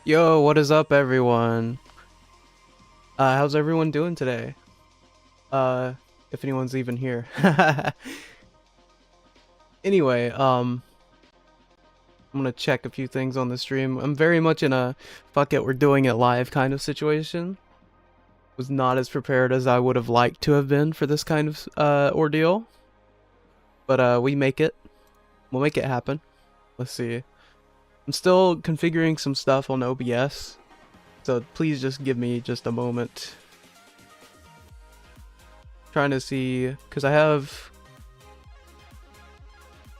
Yo, what is up, everyone? How's everyone doing today? Uh, if anyone's even here. Anyway, I'm gonna check a few things on the stream. I'm very much in a fuck it, we're doing it live kind of situation. Was not as prepared as I would have liked to have been for this kind of ordeal. But we make it. We'll make it happen. Let's see. I'm still configuring some stuff on OBS. So please just give me just a moment. Trying to see, because I have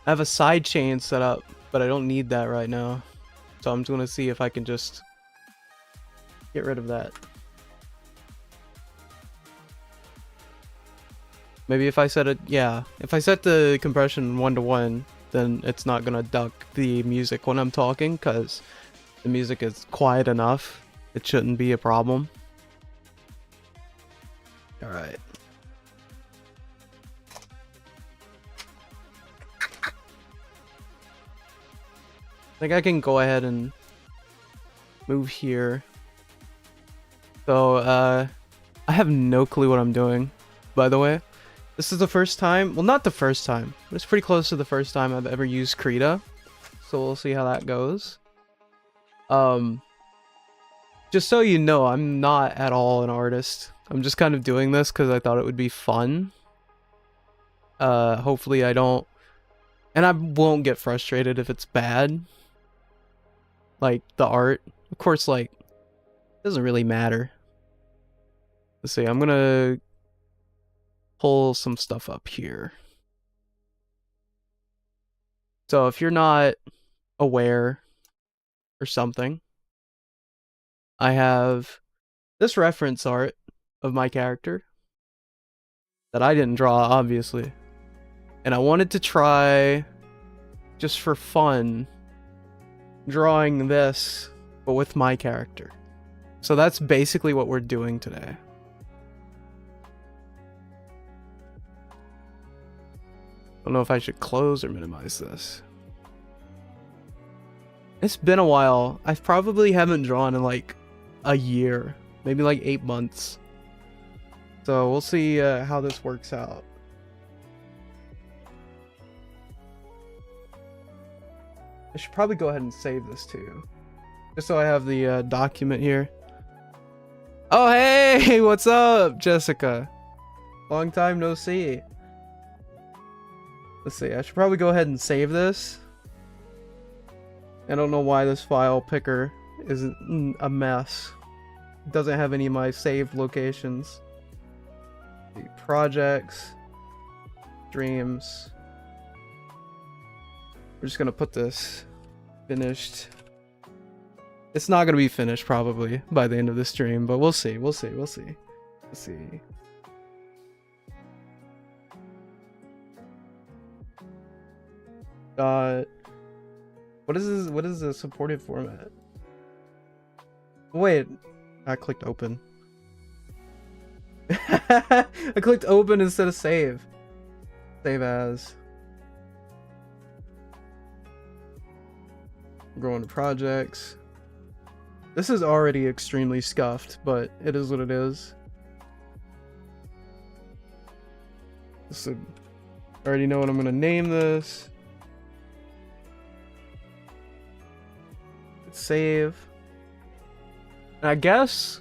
a side chain set up, but I don't need that right now. So I'm just going to see if I can just get rid of that. Maybe if I set it, yeah, if I set the compression 1:1, then it's not going to duck the music when I'm talking, because the music is quiet enough. It shouldn't be a problem. Alright. I think I can go ahead and move here. So, I have no clue what I'm doing, by the way. This is the first time, well, not the first time, but it's pretty close to the first time I've ever used Krita. So we'll see how that goes. Just so you know, I'm not at all an artist. I'm just kind of doing this because I thought it would be fun. Hopefully I don't, and I won't get frustrated if it's bad. Like, the art, of course, like, it doesn't really matter. Let's see, I'm gonna pull some stuff up here. So if you're not aware or something, I have this reference art of my character that I didn't draw, obviously. And I wanted to try, just for fun, drawing this, but with my character. So that's basically what we're doing today. I don't know if I should close or minimize this. It's been a while. I probably haven't drawn in like a year, maybe like 8 months. So we'll see how this works out. I should probably go ahead and save this too, just so I have the document here. Oh hey, what's up, Jessica? Long time no see. Let's see, I should probably go ahead and save this. I don't know why this file picker is a mess. It doesn't have any of my saved locations. The projects, streams. We're just gonna put this finished. It's not gonna be finished probably by the end of the stream, but we'll see. We'll see. Let's see. What is this? What is the supported format? Wait, I clicked open. I clicked open instead of save. Save as. Going to projects. This is already extremely scuffed, but it is what it is. So, I already know what I'm gonna name this. Save. And I guess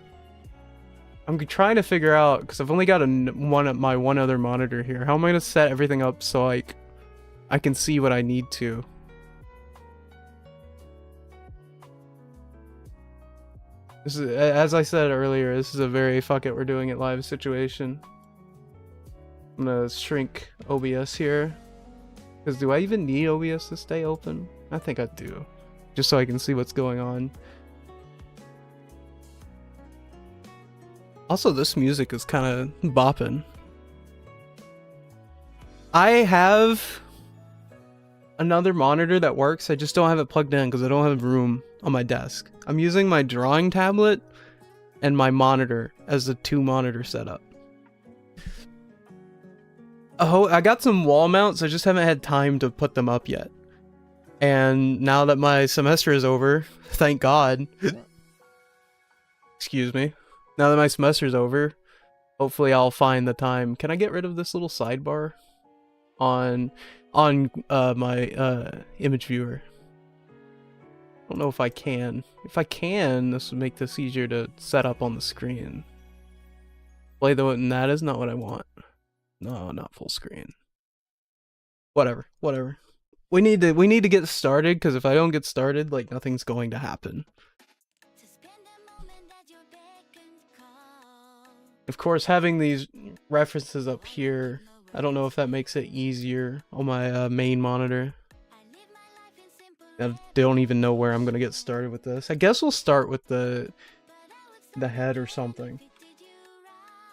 I'm trying to figure out, because I've only got my one other monitor here. How am I gonna set everything up so like I can see what I need to? This is, as I said earlier, this is a very fuck it, we're doing it live situation. I'm gonna shrink OBS here, because do I even need OBS to stay open? I think I do, just so I can see what's going on. Also, this music is kind of bopping. I have another monitor that works, I just don't have it plugged in because I don't have room on my desk. I'm using my drawing tablet and my monitor as a 2-monitor setup. Oh, I got some wall mounts, I just haven't had time to put them up yet. And now that my semester is over, thank God, Excuse me. Now that my semester's over, hopefully I'll find the time. Can I get rid of this little sidebar on my image viewer? I don't know if I can. If I can, this would make this easier to set up on the screen. Play the and that is not what I want. No, not full screen. Whatever. We need to get started, because if I don't get started, like, nothing's going to happen. Of course, having these references up here, I don't know if that makes it easier on my main monitor. I don't even know where I'm gonna get started with this. I guess we'll start with the head or something.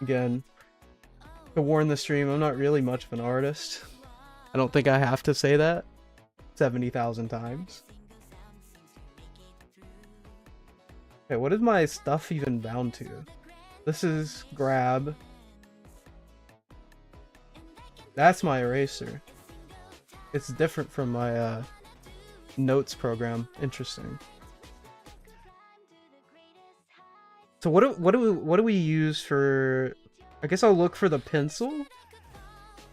Again, to warn the stream, I'm not really much of an artist. I don't think I have to say that 70,000 times. Okay, what is my stuff even bound to? This is grab. That's my eraser. It's different from my notes program. Interesting. So what do we use for? I guess I'll look for the pencil,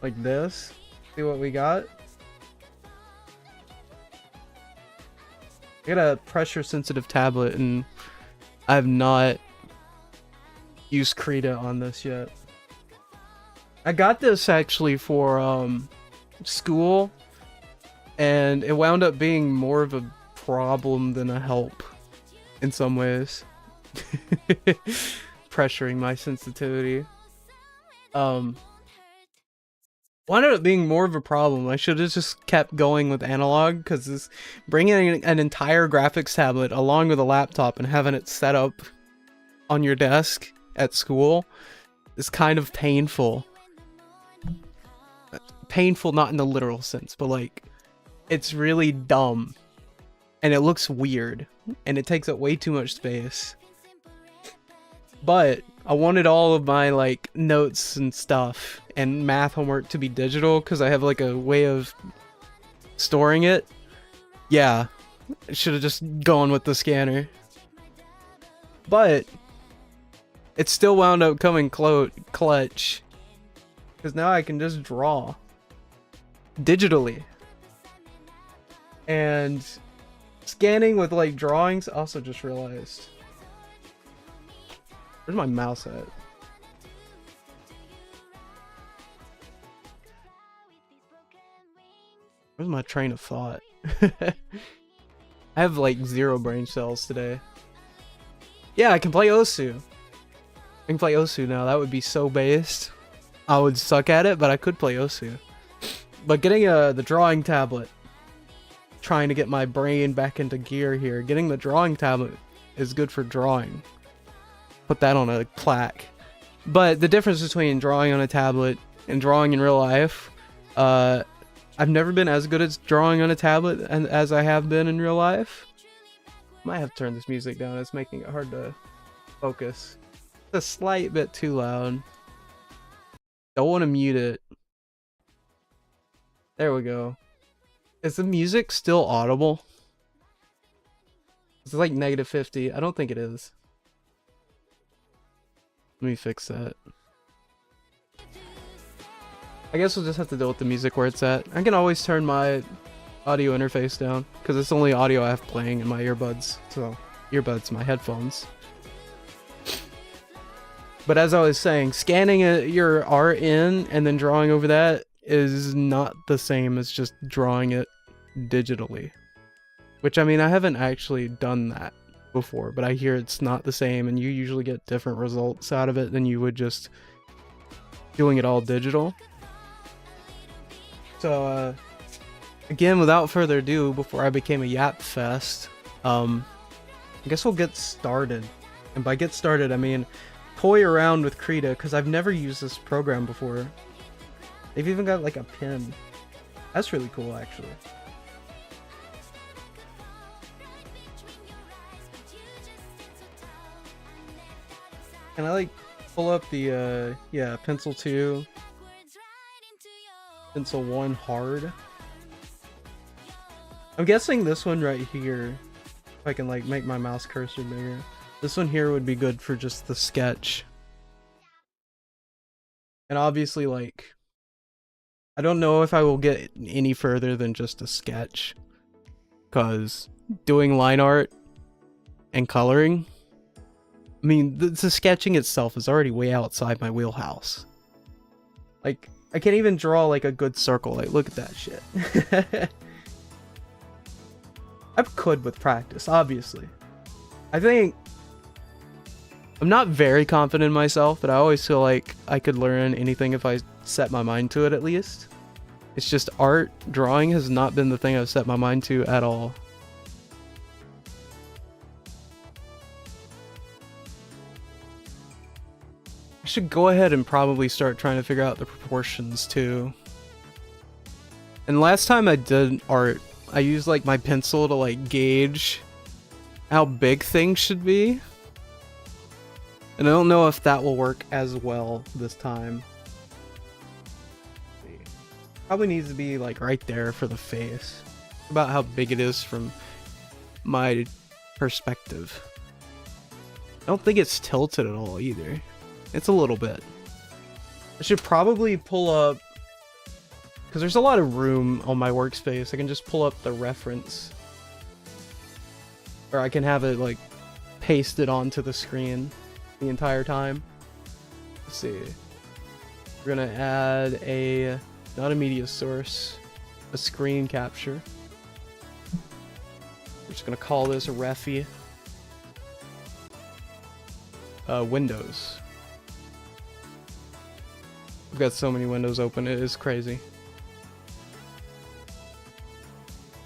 like this. See what we got. I got a pressure sensitive tablet, and I have not used Krita on this yet. I got this actually for school, and it wound up being more of a problem than a help in some ways. Pressuring my sensitivity. Wound up being more of a problem. I should have just kept going with analog, because this bringing an entire graphics tablet along with a laptop and having it set up on your desk at school is kind of painful. Painful not in the literal sense, but like, it's really dumb and it looks weird and it takes up way too much space. But I wanted all of my like notes and stuff and math homework to be digital, because I have like a way of storing it. Yeah, I should have just gone with the scanner. But it still wound up coming clutch, because now I can just draw digitally. And scanning with like drawings, also just realized. Where's my mouse at? Where's my train of thought? I have like 0 brain cells today. Yeah, I can play Osu. I can play Osu now. That would be so based. I would suck at it, but I could play Osu. But getting the drawing tablet, trying to get my brain back into gear here. Getting the drawing tablet is good for drawing. Put that on a plaque. But the difference between drawing on a tablet and drawing in real life, I've never been as good at drawing on a tablet as I have been in real life. Might have to turn this music down. It's making it hard to focus. It's a slight bit too loud. Don't want to mute it. There we go. Is the music still audible? It's like -50. I don't think it is. Let me fix that. I guess we'll just have to deal with the music where it's at. I can always turn my audio interface down, because it's the only audio I have playing in my earbuds. So, earbuds, my headphones. But as I was saying, scanning your art in and then drawing over that is not the same as just drawing it digitally. Which, I mean, I haven't actually done that before, but I hear it's not the same, and you usually get different results out of it than you would just doing it all digital. So, again, without further ado, before I became a yap fest, I guess we'll get started. And by get started, I mean toy around with Krita, because I've never used this program before. They've even got like a pin. That's really cool, actually. Can I like pull up the yeah, pencil 2, pencil 1 hard? I'm guessing this one right here, if I can like make my mouse cursor bigger. This one here would be good for just the sketch. And obviously, like, I don't know if I will get any further than just a sketch, because doing line art and coloring, I mean, the sketching itself is already way outside my wheelhouse. Like, I can't even draw like a good circle. Like, look at that shit. I could with practice, obviously. I think I'm not very confident in myself, but I always feel like I could learn anything if I set my mind to it, at least. It's just art, drawing has not been the thing I've set my mind to at all. I should go ahead and probably start trying to figure out the proportions too. And last time I did art, I used like my pencil to like gauge how big things should be. And I don't know if that will work as well this time. Probably needs to be like right there for the face. About how big it is from my perspective. I don't think it's tilted at all either. It's a little bit. I should probably pull up, because there's a lot of room on my workspace. I can just pull up the reference. Or I can have it like pasted onto the screen the entire time. Let's see. We're gonna add a, not a media source, a screen capture. We're just gonna call this a refi. Windows. I've got so many windows open, it is crazy.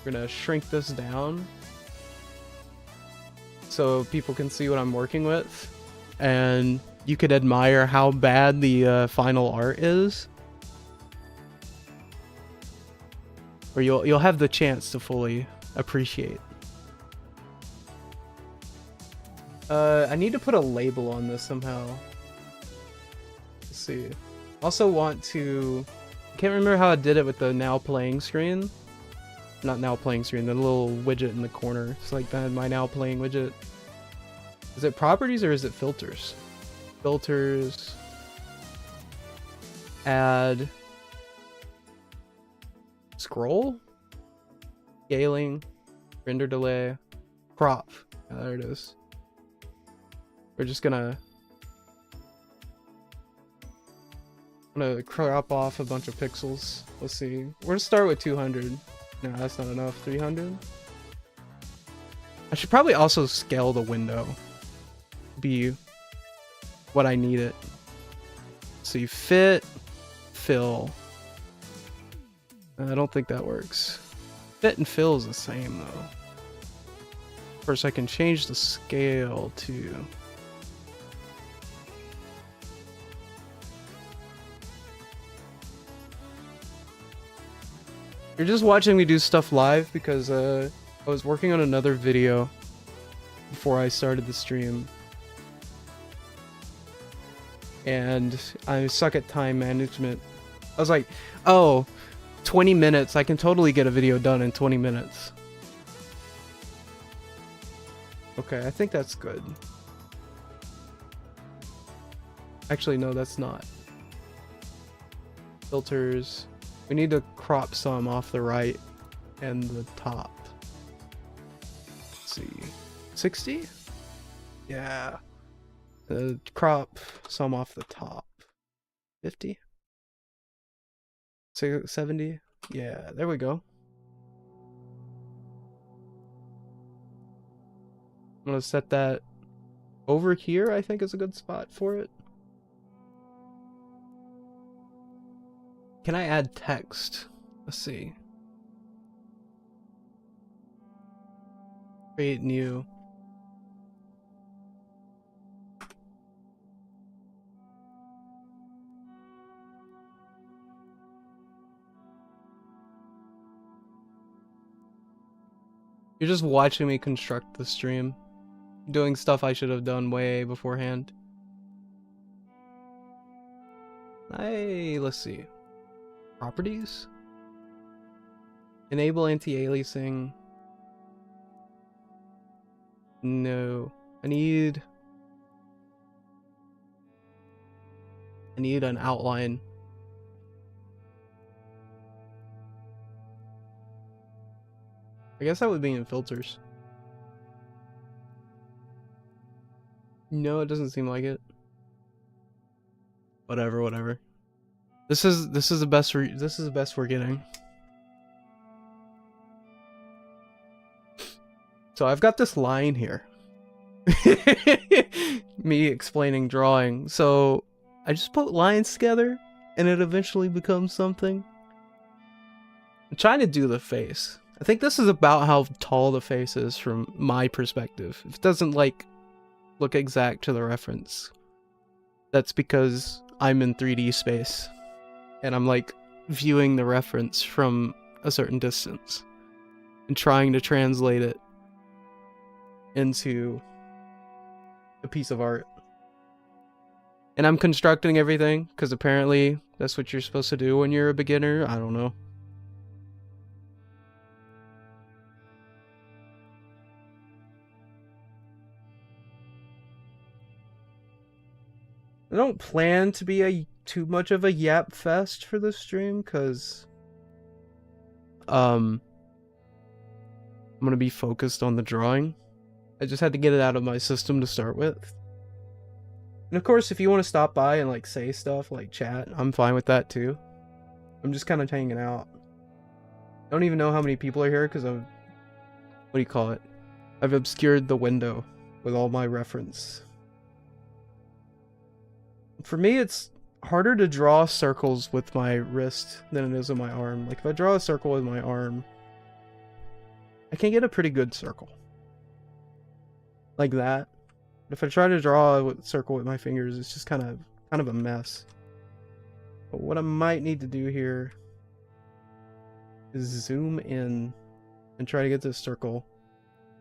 We're gonna shrink this down so people can see what I'm working with, and you could admire how bad the final art is, or you'll have the chance to fully appreciate. I need to put a label on this somehow. Let's see. Also want to, I can't remember how I did it with the now playing screen. Not now playing screen, the little widget in the corner. It's like that, my now playing widget. Is it properties or is it filters? Filters. Add. Scroll. Scaling. Render delay. Crop. Oh, there it is. We're just gonna crop off a bunch of pixels. Let's see. We're gonna start with 200. No, that's not enough. 300. I should probably also scale the window. Be what I need it. So you fit, fill. I don't think that works. Fit and fill is the same though. First, I can change the scale to. You're just watching me do stuff live because I was working on another video before I started the stream. And I suck at time management. I was like, oh, 20 minutes. I can totally get a video done in 20 minutes. Okay, I think that's good. Actually, no, that's not. Filters. We need to crop some off the right and the top. Let's see. 60? Yeah. Crop some off the top. 50? 70? Yeah, there we go. I'm gonna set that over here, I think is a good spot for it. Can I add text? Let's see. Create new. You're just watching me construct the stream. Doing stuff I should have done way beforehand. Let's see. Properties? Enable anti-aliasing. No. I need an outline. I guess that would be in filters. No, it doesn't seem like it. Whatever. This is the best we're getting. So I've got this line here. Me explaining drawing. So I just put lines together and it eventually becomes something. I'm trying to do the face. I think this is about how tall the face is from my perspective. If it doesn't like look exact to the reference, that's because I'm in 3D space and I'm like viewing the reference from a certain distance and trying to translate it into a piece of art. And I'm constructing everything because apparently that's what you're supposed to do when you're a beginner. I don't know. I don't plan to be too much of a yap fest for this stream because I'm gonna be focused on the drawing. I just had to get it out of my system to start with. And of course, if you want to stop by and like say stuff, like chat, I'm fine with that too. I'm just kind of hanging out. I don't even know how many people are here because I've, what do you call it? I've obscured the window with all my reference. For me, it's harder to draw circles with my wrist than it is with my arm. Like if I draw a circle with my arm, I can get a pretty good circle. Like that. But if I try to draw a circle with my fingers, it's just kind of a mess. But what I might need to do here is zoom in and try to get this circle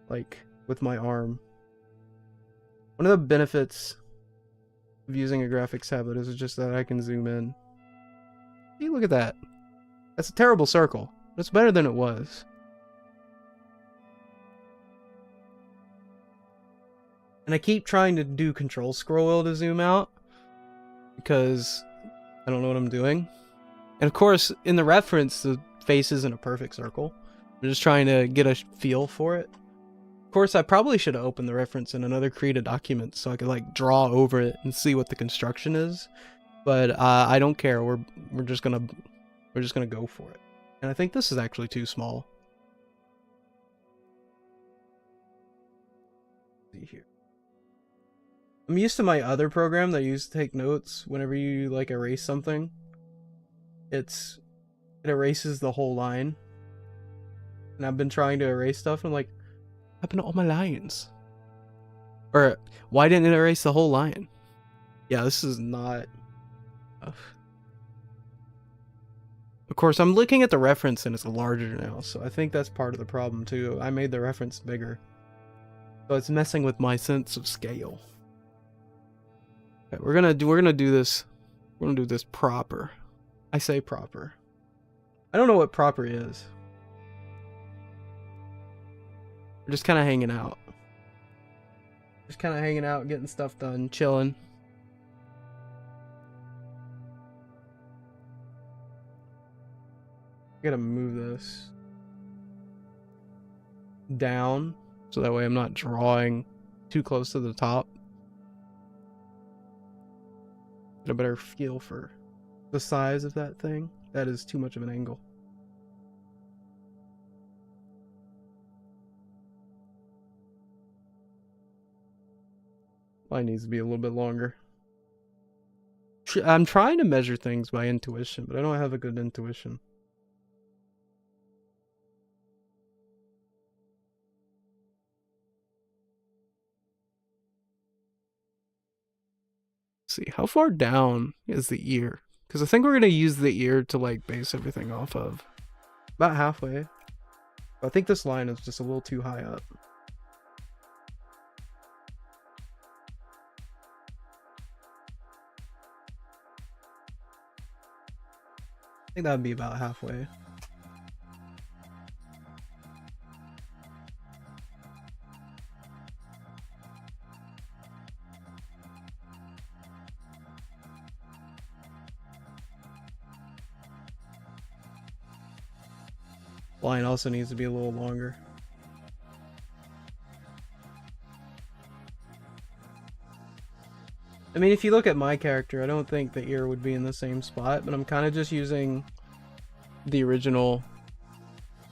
like with my arm. One of the benefits of using a graphics tablet is just that I can zoom in. See, look at that. That's a terrible circle. But it's better than it was. And I keep trying to do control scroll wheel to zoom out because I don't know what I'm doing. And of course, in the reference, the face isn't a perfect circle. I'm just trying to get a feel for it. Of course, I probably should have opened the reference in another created document so I could like draw over it and see what the construction is. But I don't care. We're just gonna go for it. And I think this is actually too small. Let's see here. I'm used to my other program that I used to take notes whenever you like erase something. It erases the whole line. And I've been trying to erase stuff and I'm like, what happened to all my lines? Or why didn't it erase the whole line? Yeah, this is not enough. Of course, I'm looking at the reference and it's larger now, so I think that's part of the problem too. I made the reference bigger. So it's messing with my sense of scale. Okay, we're gonna do this. We're gonna do this proper. I say proper. I don't know what proper is. We're just kind of hanging out. Just kind of hanging out, getting stuff done, chilling. I gotta move this down so that way I'm not drawing too close to the top. Get a better feel for the size of that thing. That is too much of an angle. Line needs to be a little bit longer. I'm trying to measure things by intuition, but I don't have a good intuition. Let's see, how far down is the ear? Because I think we're going to use the ear to like base everything off of. About halfway. I think this line is just a little too high up. I think that would be about halfway. Line also needs to be a little longer. I mean, if you look at my character, I don't think the ear would be in the same spot, but I'm kind of just using the original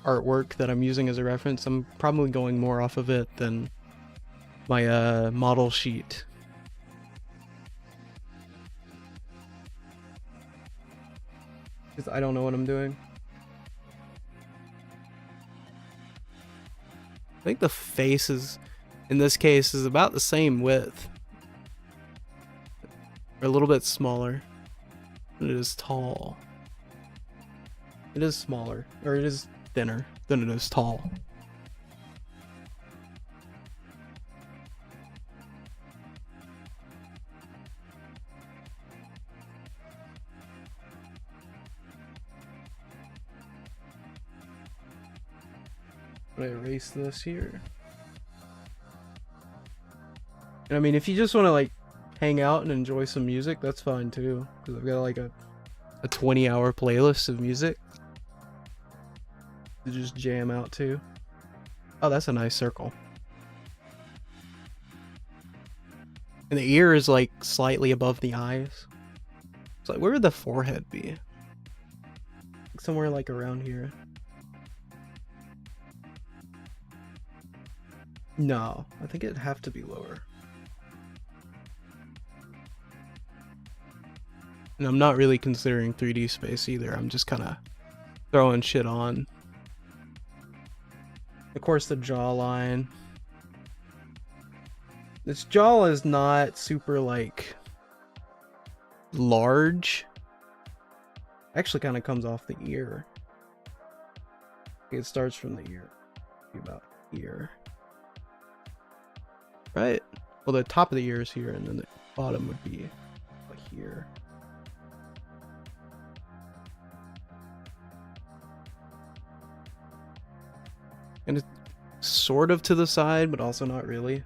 artwork that I'm using as a reference. I'm probably going more off of it than my model sheet. Because I don't know what I'm doing. I think the face is, in this case, is about the same width. Or a little bit smaller. But it is tall. It is smaller. Or it is thinner than it is tall. I'm gonna erase this here. And I mean, if you just want to like hang out and enjoy some music, that's fine too. Because I've got like a 20-hour playlist of music to just jam out to. Oh, that's a nice circle. And the ear is like slightly above the eyes. It's like, where would the forehead be? Somewhere like around here. No, I think it'd have to be lower. And I'm not really considering 3D space either. I'm just kind of throwing shit on. Of course, the jawline. This jaw is not super, like, large. Actually kind of comes off the ear. It starts from the ear. About here. Right? Well, the top of the ear is here, and then the bottom would be like here. And it's sort of to the side, but also not really.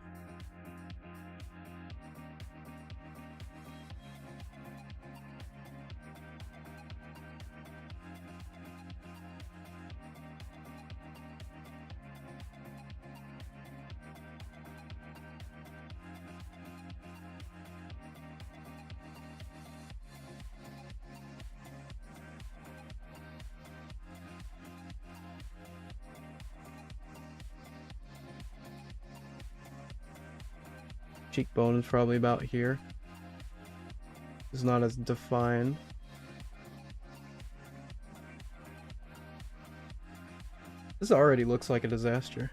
Cheekbone is probably about here. It's not as defined. This already looks like a disaster.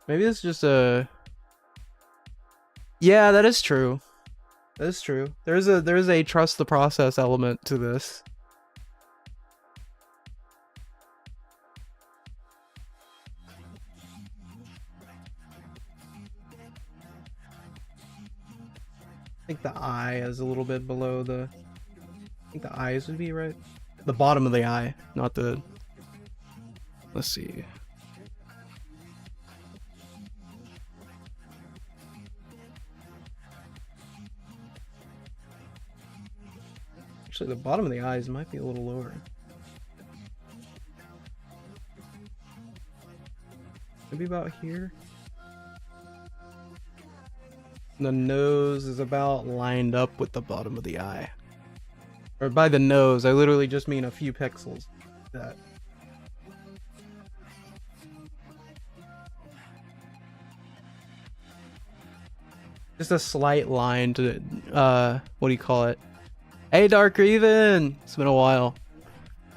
Maybe it's just a... Yeah, that is true. That is true. There's a trust the process element to this. I think the eye is a little bit below the... I think the eyes would be right. The bottom of the eye, not the... Let's see. Actually, the bottom of the eyes might be a little lower. Maybe about here. And the nose is about lined up with the bottom of the eye. Or by the nose, I literally just mean a few pixels. That. Just a slight line to, what do you call it? Hey, Dark Raven! It's been a while.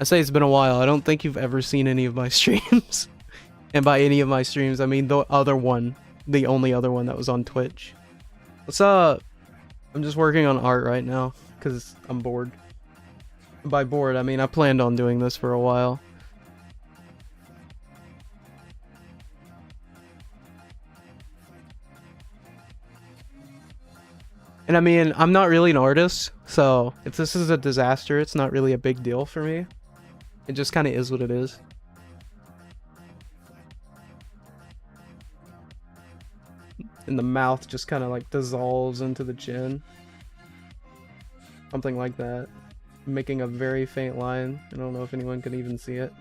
I say it's been a while. I don't think you've ever seen any of my streams. And by any of my streams, I mean the other one. The only other one that was on Twitch. What's up? I'm just working on art right now, because I'm bored. By bored, I mean I planned on doing this for a while. And I mean, I'm not really an artist, so if this is a disaster, it's not really a big deal for me. It just kind of is what it is. And the mouth just kind of like dissolves into the chin. Something like that. Making a very faint line. I don't know if anyone can even see it.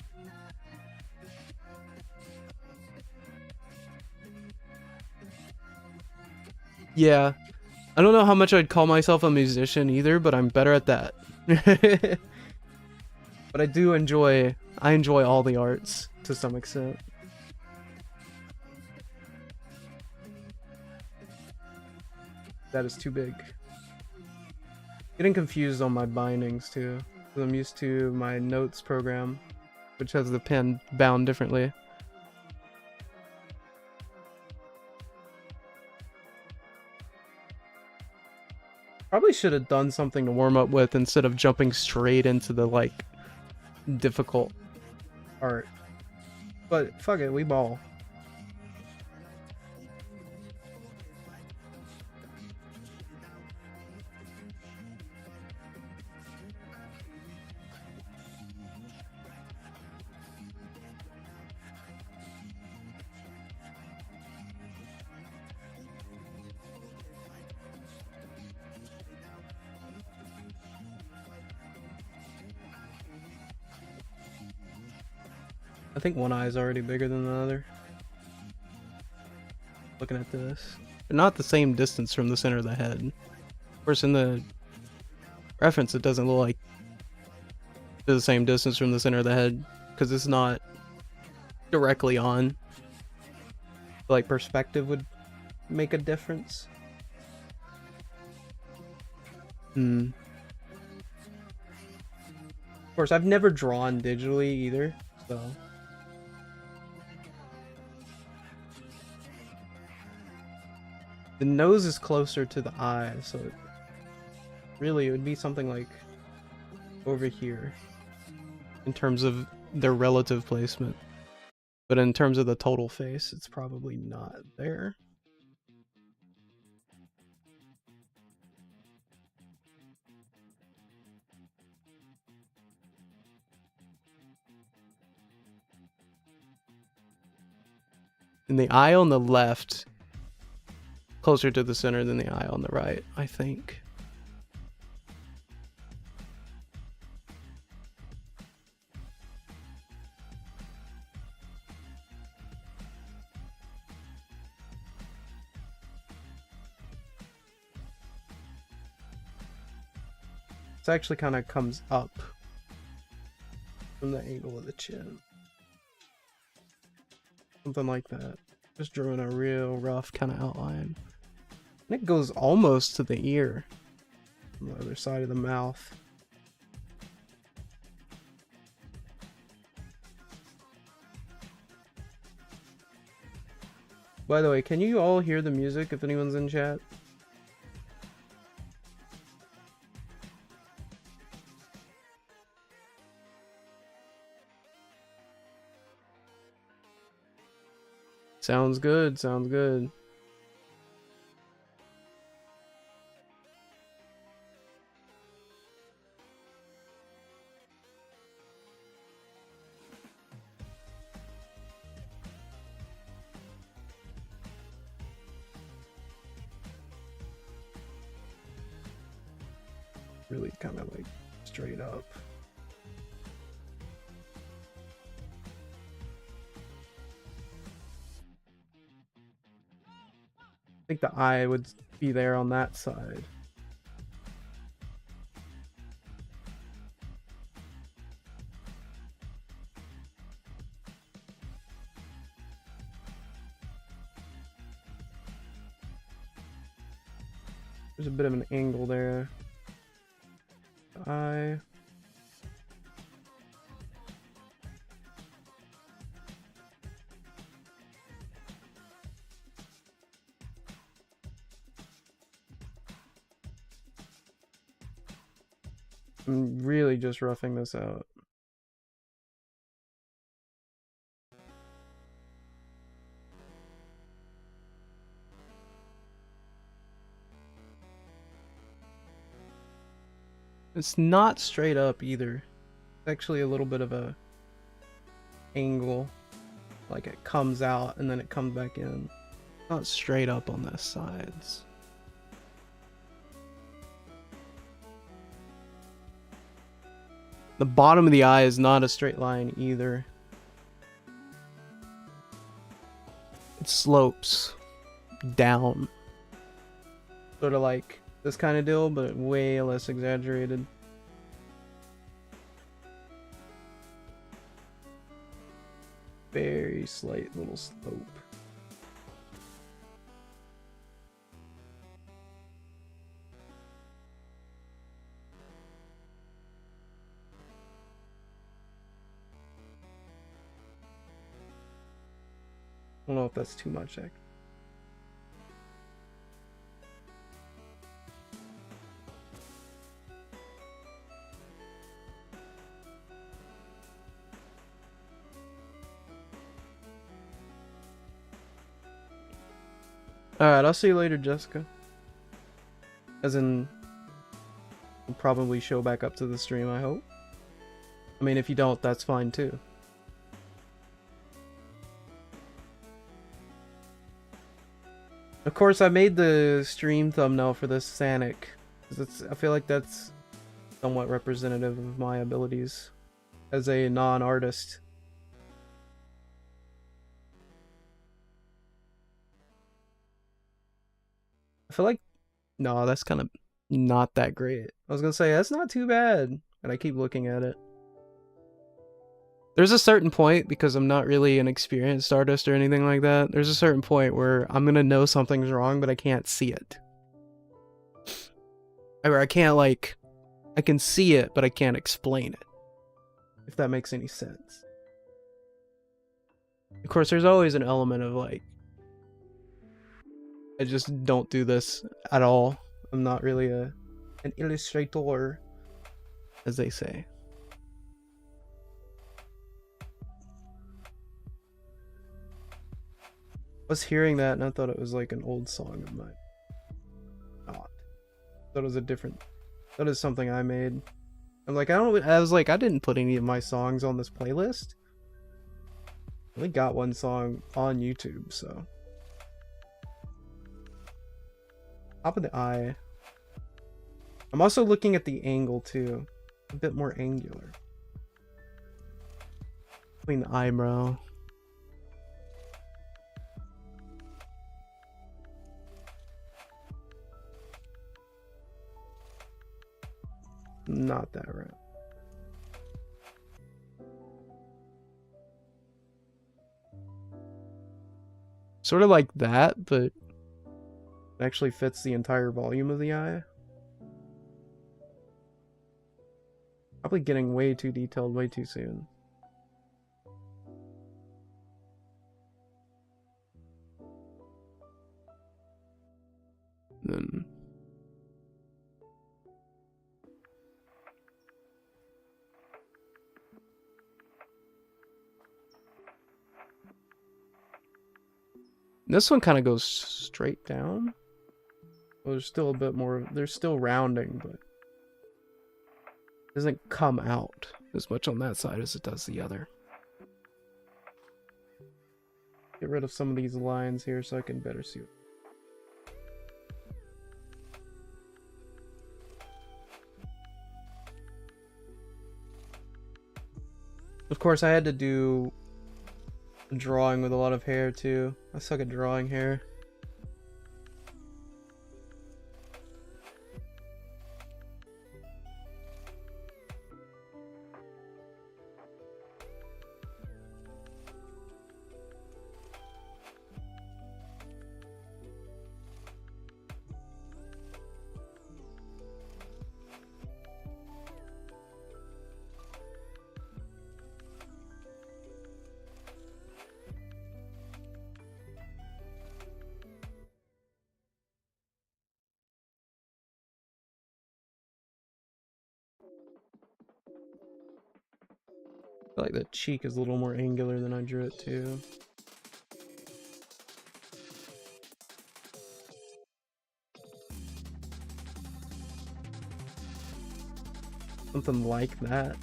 Yeah. I don't know how much I'd call myself a musician either, but I'm better at that. But I enjoy all the arts to some extent. That is too big. Getting confused on my bindings too. I'm used to my notes program, which has the pen bound differently. Probably should have done something to warm up with instead of jumping straight into the like difficult art. But fuck it, we ball. I think one eye is already bigger than the other. Looking at this. They're not the same distance from the center of the head. Of course, in the reference, it doesn't look like they're the same distance from the center of the head because it's not directly on. Like, perspective would make a difference. Of course, I've never drawn digitally either, so. The nose is closer to the eye, so really it would be something like over here in terms of their relative placement. But in terms of the total face, it's probably not there. And the eye on the left, closer to the center than the eye on the right, I think. This actually kind of comes up from the angle of the chin. Something like that. Just drawing a real rough kind of outline. And it goes almost to the ear on the other side of the mouth. By the way, can you all hear the music if anyone's in chat? Sounds good, sounds good. Really kind of like straight up. I think the eye would be there on that side. There's a bit of an angle there. The eye. I'm really just roughing this out. It's not straight up either. It's actually a little bit of a angle. Like it comes out and then it comes back in. Not straight up on the sides. The bottom of the eye is not a straight line either. It slopes down. Sort of like this kind of deal, but way less exaggerated. Very slight little slope. I don't know if that's too much, actually. Alright, I'll see you later, Jessica. As in, we'll probably show back up to the stream, I hope. I mean, if you don't, that's fine too. Of course, I made the stream thumbnail for this Sanic. I feel like that's somewhat representative of my abilities as a non-artist. I feel like, no, that's kind of not that great. I was gonna say, that's not too bad, and I keep looking at it. There's a certain point, because I'm not really an experienced artist or anything like that, there's a certain point where I'm gonna know something's wrong, but I can't see it. Or I can't, like, I can see it, but I can't explain it. If that makes any sense. Of course, there's always an element of, like, I just don't do this at all. I'm not really an illustrator, as they say. I was hearing that and I thought it was like an old song of mine. Not. I thought it was a different. That is something I made. I'm like, I was like, I didn't put any of my songs on this playlist. I only got one song on YouTube, so. Top of the eye. I'm also looking at the angle too. A bit more angular. Between the eyebrow. Not that round. Sort of like that, but it actually fits the entire volume of the eye. Probably getting way too detailed way too soon. Then this one kind of goes straight down. Well, there's still a bit more. There's still rounding, but it doesn't come out as much on that side as it does the other. Get rid of some of these lines here so I can better see it. Of course, I had to do a drawing with a lot of hair too. I suck at drawing hair. I feel like the cheek is a little more angular than I drew it too. Something like that.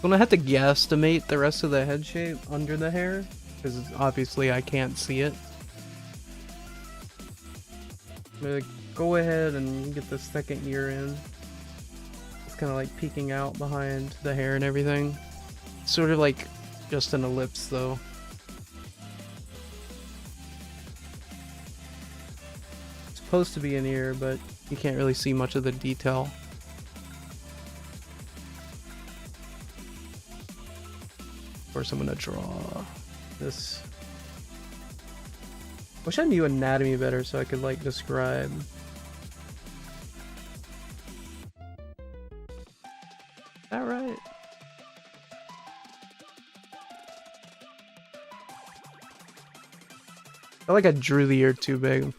I'm gonna have to guesstimate the rest of the head shape under the hair, because obviously I can't see it. I'm gonna go ahead and get the second ear in. It's kind of like peeking out behind the hair and everything. Sort of like just an ellipse though. It's supposed to be an ear, but you can't really see much of the detail. Of course, I'm gonna draw this. Wish I knew anatomy better so I could like describe. Is that right? I feel like I drew the ear too big.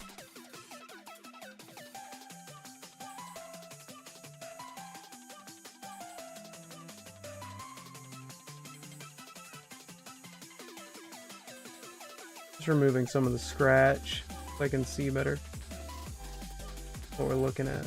Just removing some of the scratch so I can see better what we're looking at.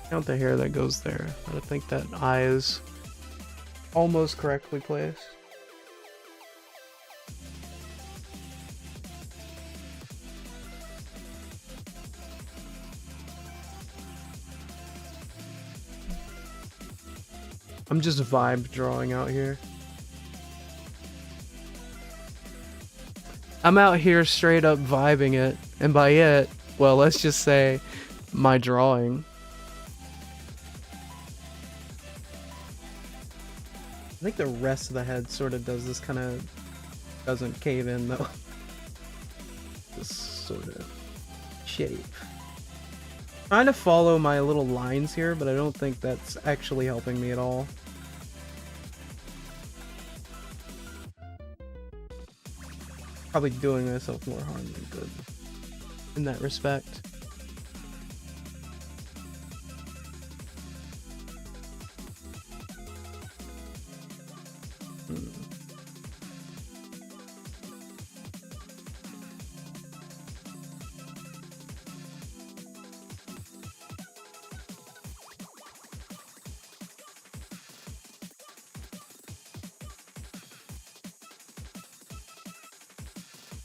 Count the hair that goes there. I think that eye is almost correctly placed. I'm just vibe drawing out here. I'm out here straight up vibing it, and by it, well, let's just say my drawing. I think the rest of the head sort of does this, kind of doesn't cave in though. This sort of shape. Trying to follow my little lines here, but I don't think that's actually helping me at all. Probably doing myself more harm than good in that respect.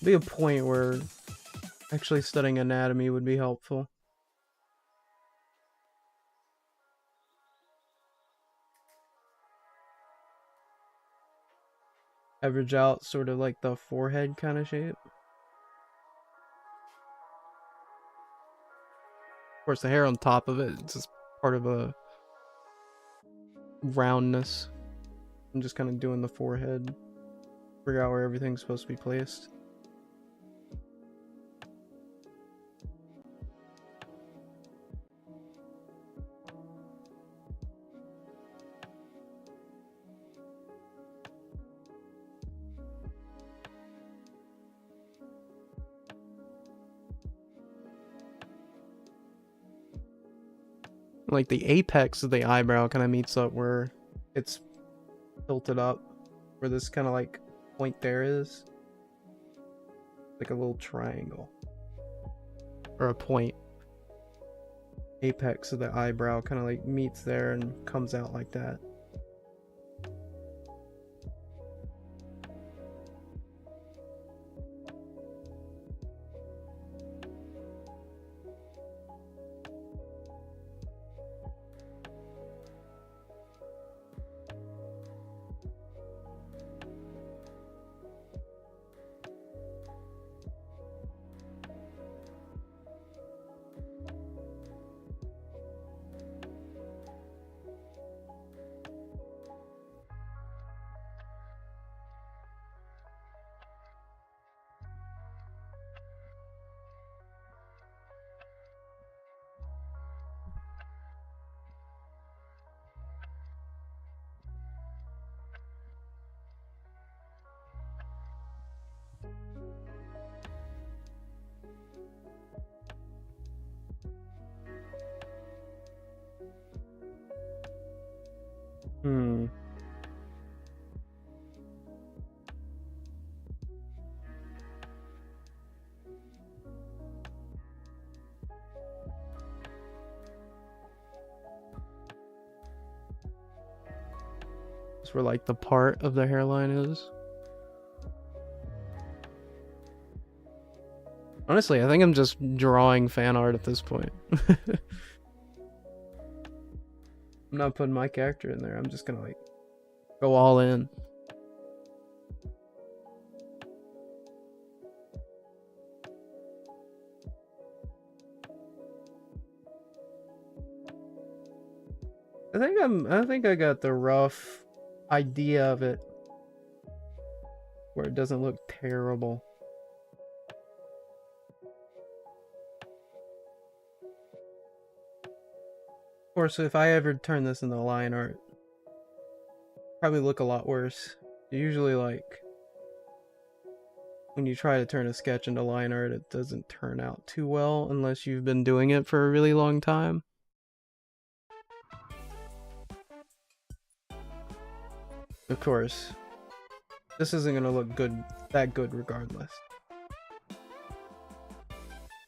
Be a point where actually studying anatomy would be helpful. Average out sort of like the forehead kind of shape. Of course, the hair on top of it, it's just part of a roundness. I'm just kind of doing the forehead. Figure out where everything's supposed to be placed. Like the apex of the eyebrow kind of meets up where it's tilted up, where this kind of like point there is. Like a little triangle. Or a point. Apex of the eyebrow kind of like meets there and comes out like that. It's where like the part of the hairline is. Honestly, I think I'm just drawing fan art at this point. I'm not putting my character in there. I'm just gonna like go all in. I think I got the rough idea of it where it doesn't look terrible. Of course, if I ever turn this into line art, probably look a lot worse. Usually, like, when you try to turn a sketch into line art, it doesn't turn out too well unless you've been doing it for a really long time. Of course, this isn't gonna look that good regardless.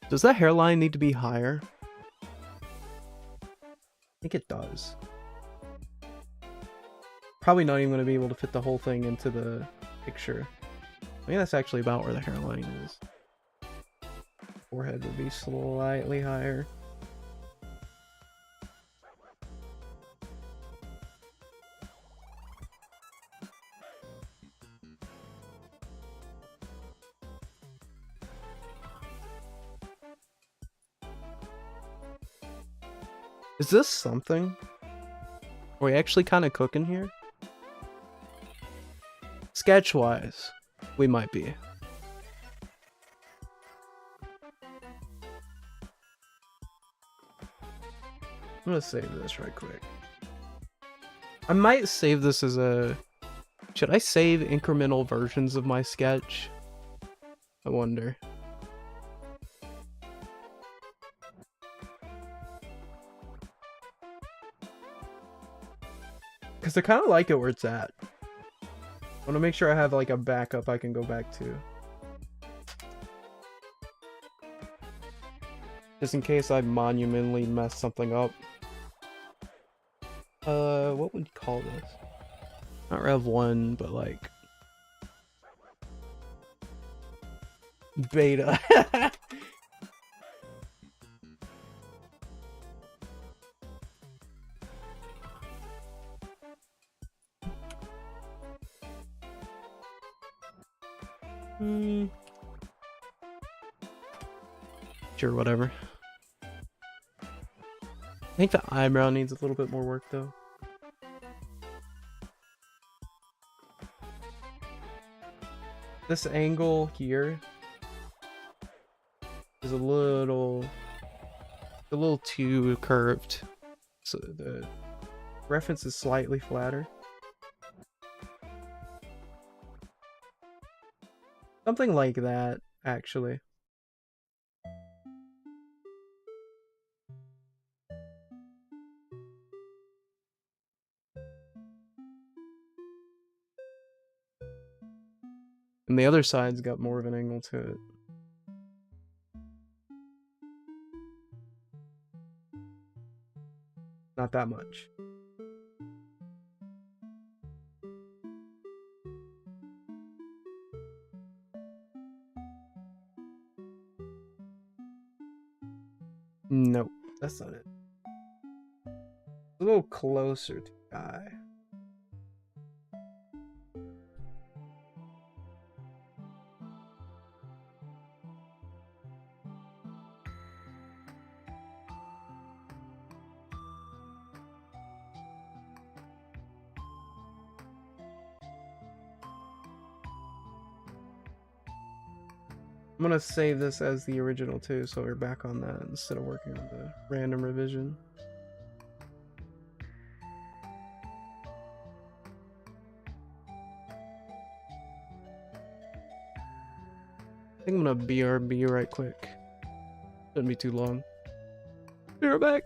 Does that hairline need to be higher? I think it does. Probably not even going to be able to fit the whole thing into the picture. I think that's actually about where the hairline is. Forehead would be slightly higher. Is this something? Are we actually kind of cooking here? Sketch-wise, we might be. I'm gonna save this right quick. I might save this as a... Should I save incremental versions of my sketch? I wonder. Because I kind of like it where it's at. I want to make sure I have like a backup I can go back to. Just in case I monumentally mess something up. What would you call this? Not Rev 1, but like... Beta. Sure, whatever. I think the eyebrow needs a little bit more work though. This angle here is a little too curved. So the reference is slightly flatter. Something like that, actually. And the other side's got more of an angle to it. Not that much. Nope, that's not it. A little closer to the eye. I'm gonna save this as the original too, so we're back on that instead of working on the random revision. I think I'm gonna BRB right quick. Shouldn't be too long. Be right back.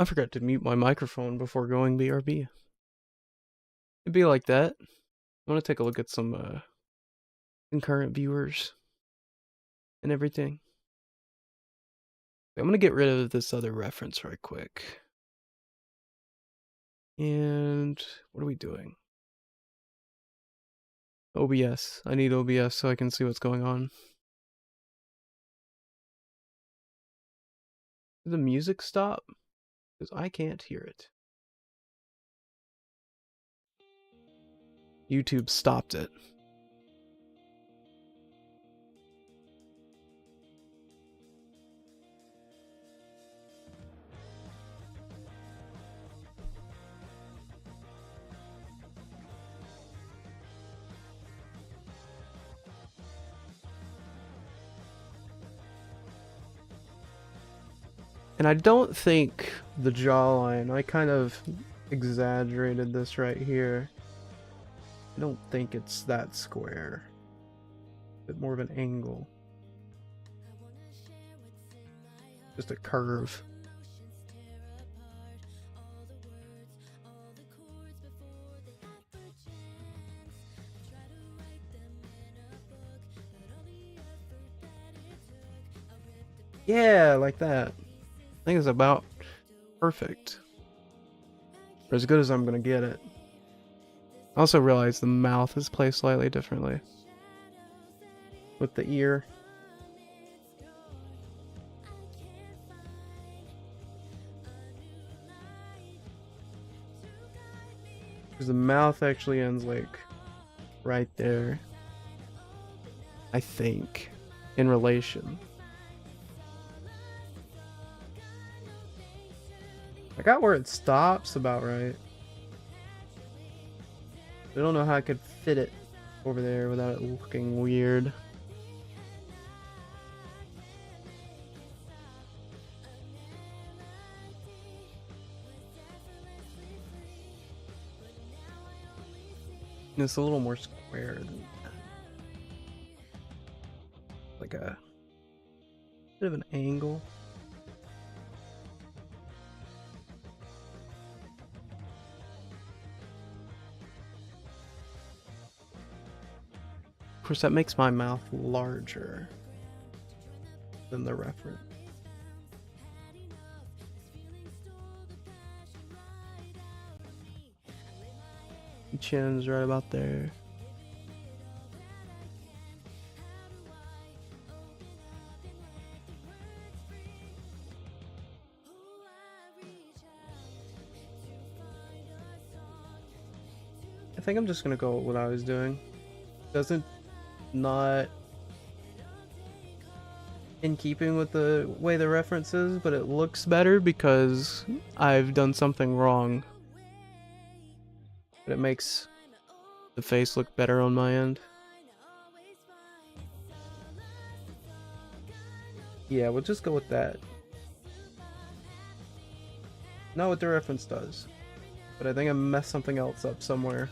I forgot to mute my microphone before going BRB. It'd be like that. I want to take a look at some concurrent viewers and everything. I'm going to get rid of this other reference right quick. And what are we doing? OBS. I need OBS so I can see what's going on. Did the music stop? Because I can't hear it. YouTube stopped it. And I don't think the jawline, I kind of exaggerated this right here. I don't think it's that square. A bit more of an angle. Just a curve. Yeah, like that. I think it's about perfect. Or as good as I'm gonna get it. I also realized the mouth is placed slightly differently. With the ear. Because the mouth actually ends like right there. I think. In relation. I got where it stops about right. I don't know how I could fit it over there without it looking weird. It's a little more square than that. Like a bit of an angle. Of course, that makes my mouth larger than the reference. Chin's right about there. I think I'm just gonna go with what I was doing. Doesn't not in keeping with the way the reference is, but it looks better because I've done something wrong. But it makes the face look better on my end. Yeah, we'll just go with that. Not what the reference does. But I think I messed something else up somewhere.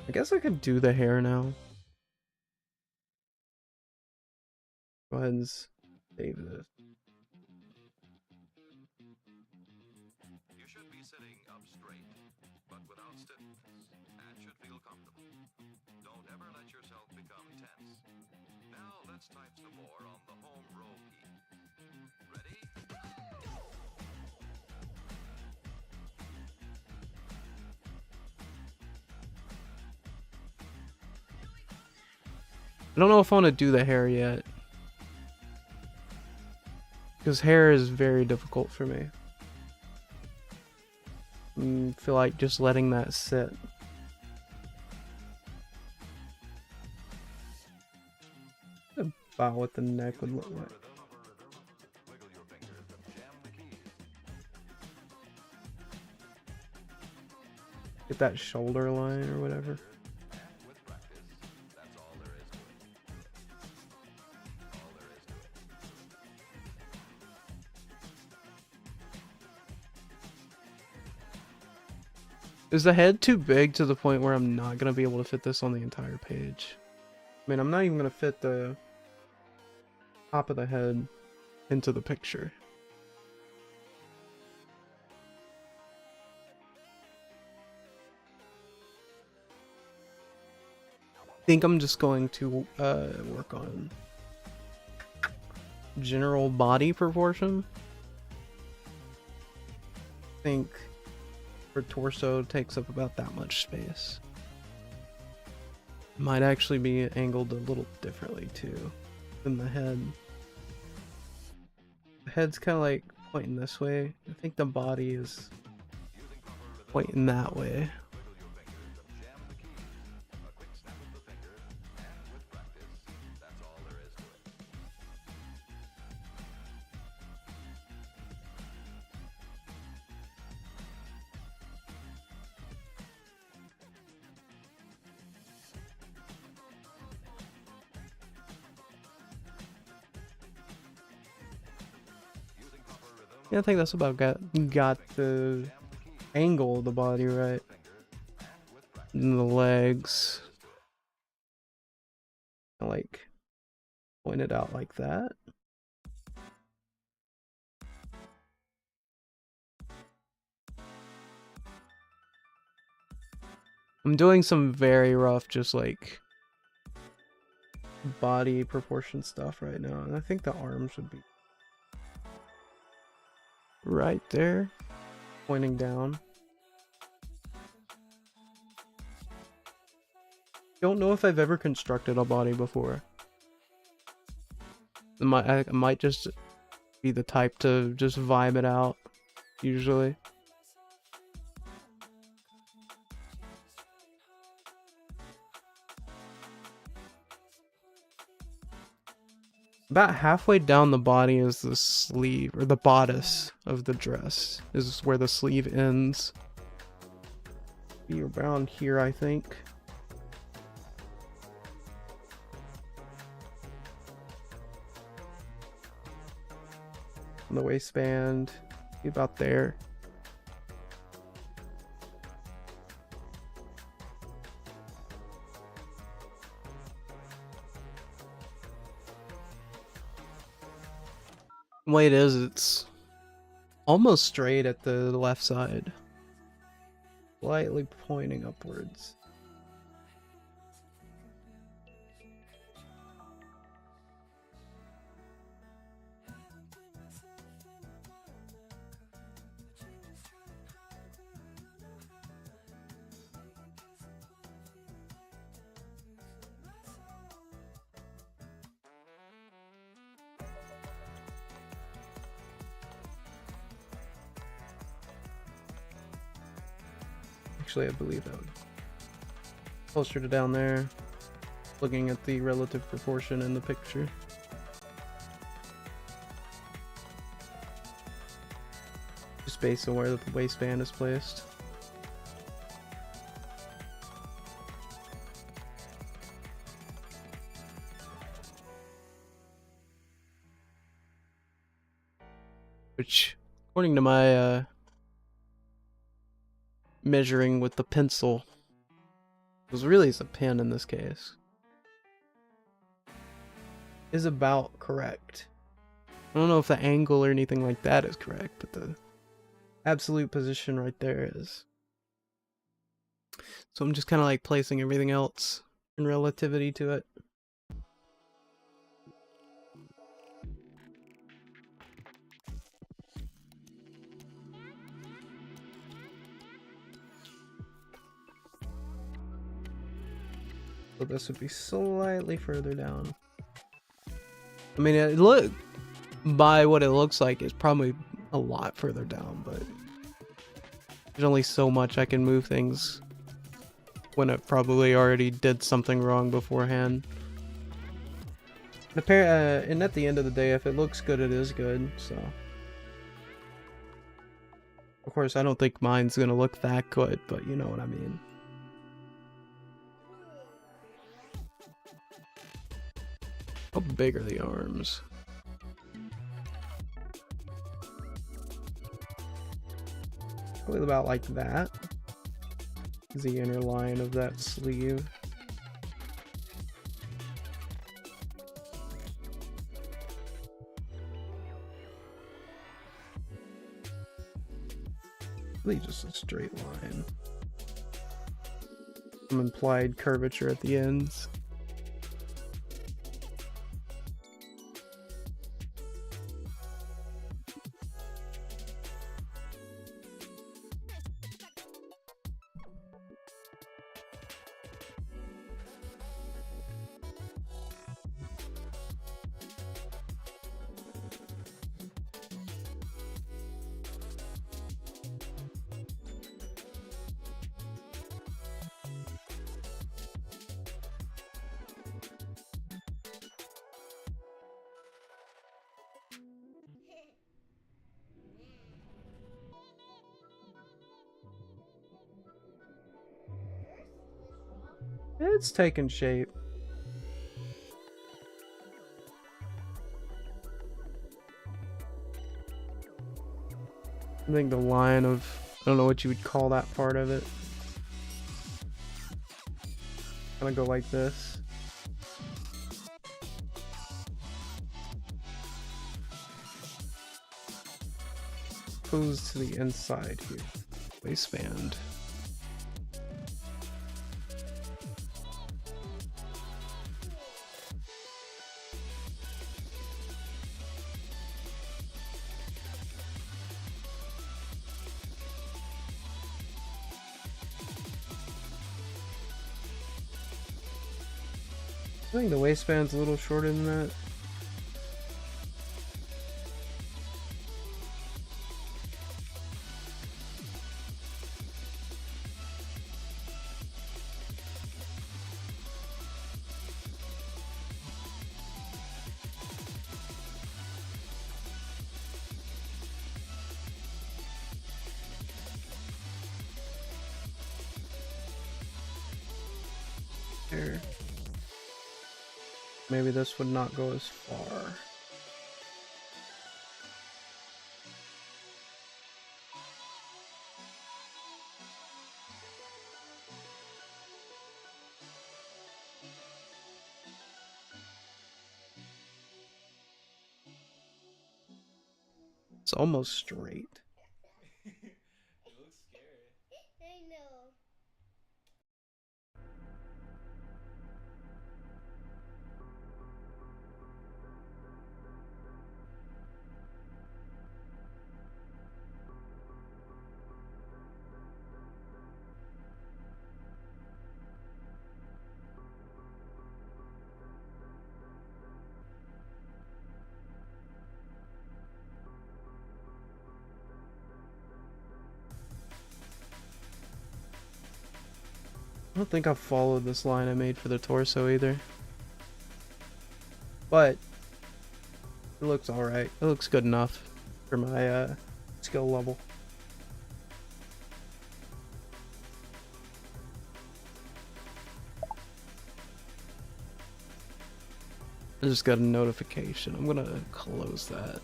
I guess I could do the hair now. Go ahead and save this. You should be sitting up straight, but without stiffness, and should feel comfortable. Don't ever let yourself become tense. Now let's type some more on the home row key. Ready? Go! I don't know if I want to do the hair yet. Because hair is very difficult for me. I feel like just letting that sit. About what the neck would look like. Get that shoulder line or whatever. Is the head too big to the point where I'm not gonna be able to fit this on the entire page? I mean, I'm not even gonna fit the top of the head into the picture. I think I'm just going to work on general body proportion. I think her torso takes up about that much space. Might actually be angled a little differently too than the head. The head's kind of like pointing this way. I think the body is pointing that way. Yeah, I think that's about got the angle of the body right. And the legs, like, pointed out like that. I'm doing some very rough, just like body proportion stuff right now, and I think the arms would be right there, pointing down. Don't know if I've ever constructed a body before. I might just be the type to just vibe it out, usually. About halfway down the body is the sleeve, or the bodice of the dress, is where the sleeve ends. Be around here, I think. The waistband, be about there. The way it is, it's almost straight at the left side, slightly pointing upwards. Actually, I believe that would closer to down there, looking at the relative proportion in the picture. Just based on where the waistband is placed. Which, according to my measuring with the pencil, because really it's a pen in this case, is about correct. I don't know if the angle or anything like that is correct, but the absolute position right there is. So I'm just kind of like placing everything else in relativity to it. So this would be slightly further down. I mean, it look by what it looks like, it's probably a lot further down, but there's only so much I can move things when it probably already did something wrong beforehand. And at the end of the day, if it looks good, it is good. So, of course, I don't think mine's gonna look that good, but you know what I mean. How big are the arms? Probably about like that. the inner line of that sleeve. Really just a straight line. Some implied curvature at the ends. It's taking shape. I think the line of, I don't know what you would call that part of it. Gonna go like this. Goes to the inside here. Waistband. I think the waistband's a little shorter than that. There. Maybe this would not go as far. It's almost straight. It looks scary. I know. I don't think I've followed this line I made for the torso either. But it looks alright. It looks good enough for my skill level. I just got a notification. I'm gonna close that.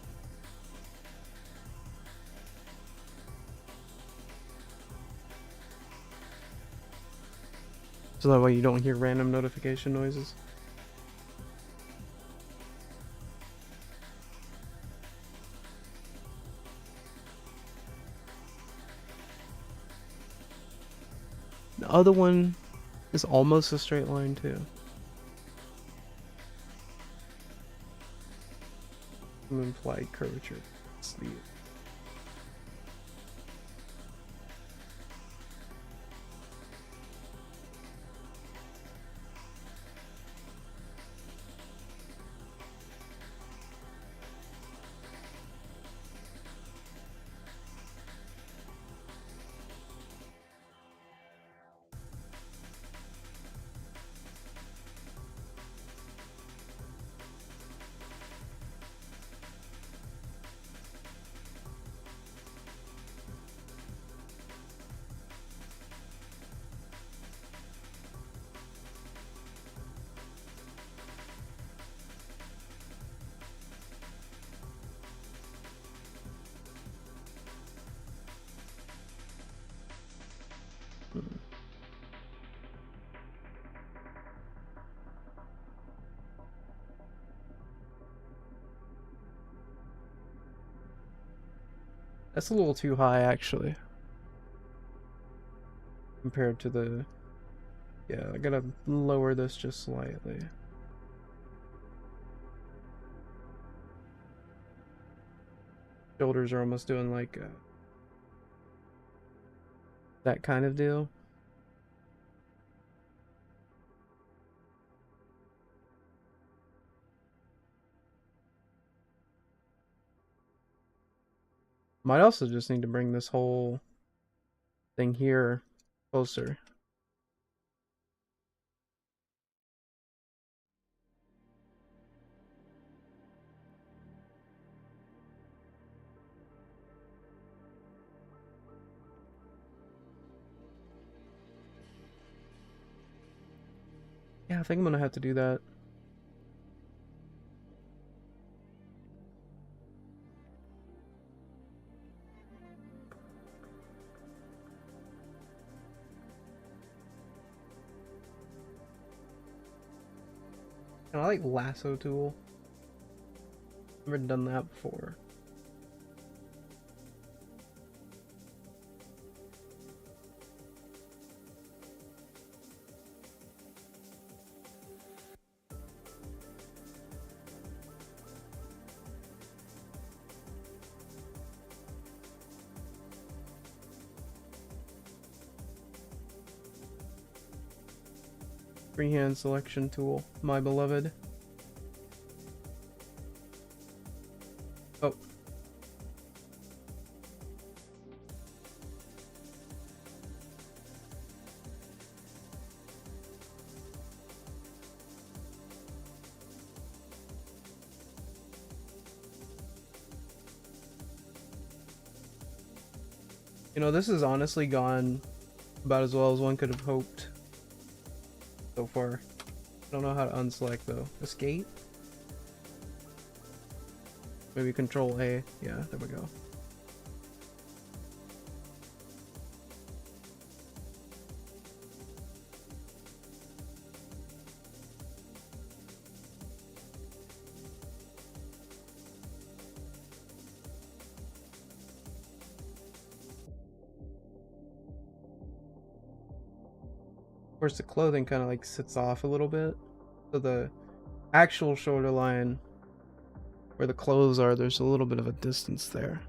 So that way you don't hear random notification noises. The other one is almost a straight line too. Some implied curvature. Sleeve. That's a little too high, actually, compared to the... Yeah, I gotta lower this just slightly. Shoulders are almost doing like that kind of deal. Might also just need to bring this whole thing here closer. Yeah, I think I'm gonna have to do that. And I like lasso tool. Never done that before. Freehand selection tool, my beloved. Oh. You know, this has honestly gone about as well as one could have hoped so far. I don't know how to unselect though. Escape? Maybe control A. Yeah, there we go. Of course, the clothing kind of like sits off a little bit. So the actual shoulder line where the clothes are, there's a little bit of a distance there.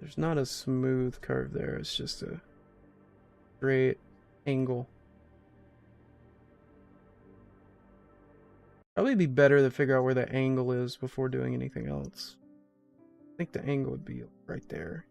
There's not a smooth curve there, it's just a straight angle. Probably be better to figure out where the angle is before doing anything else. I think the angle would be right there.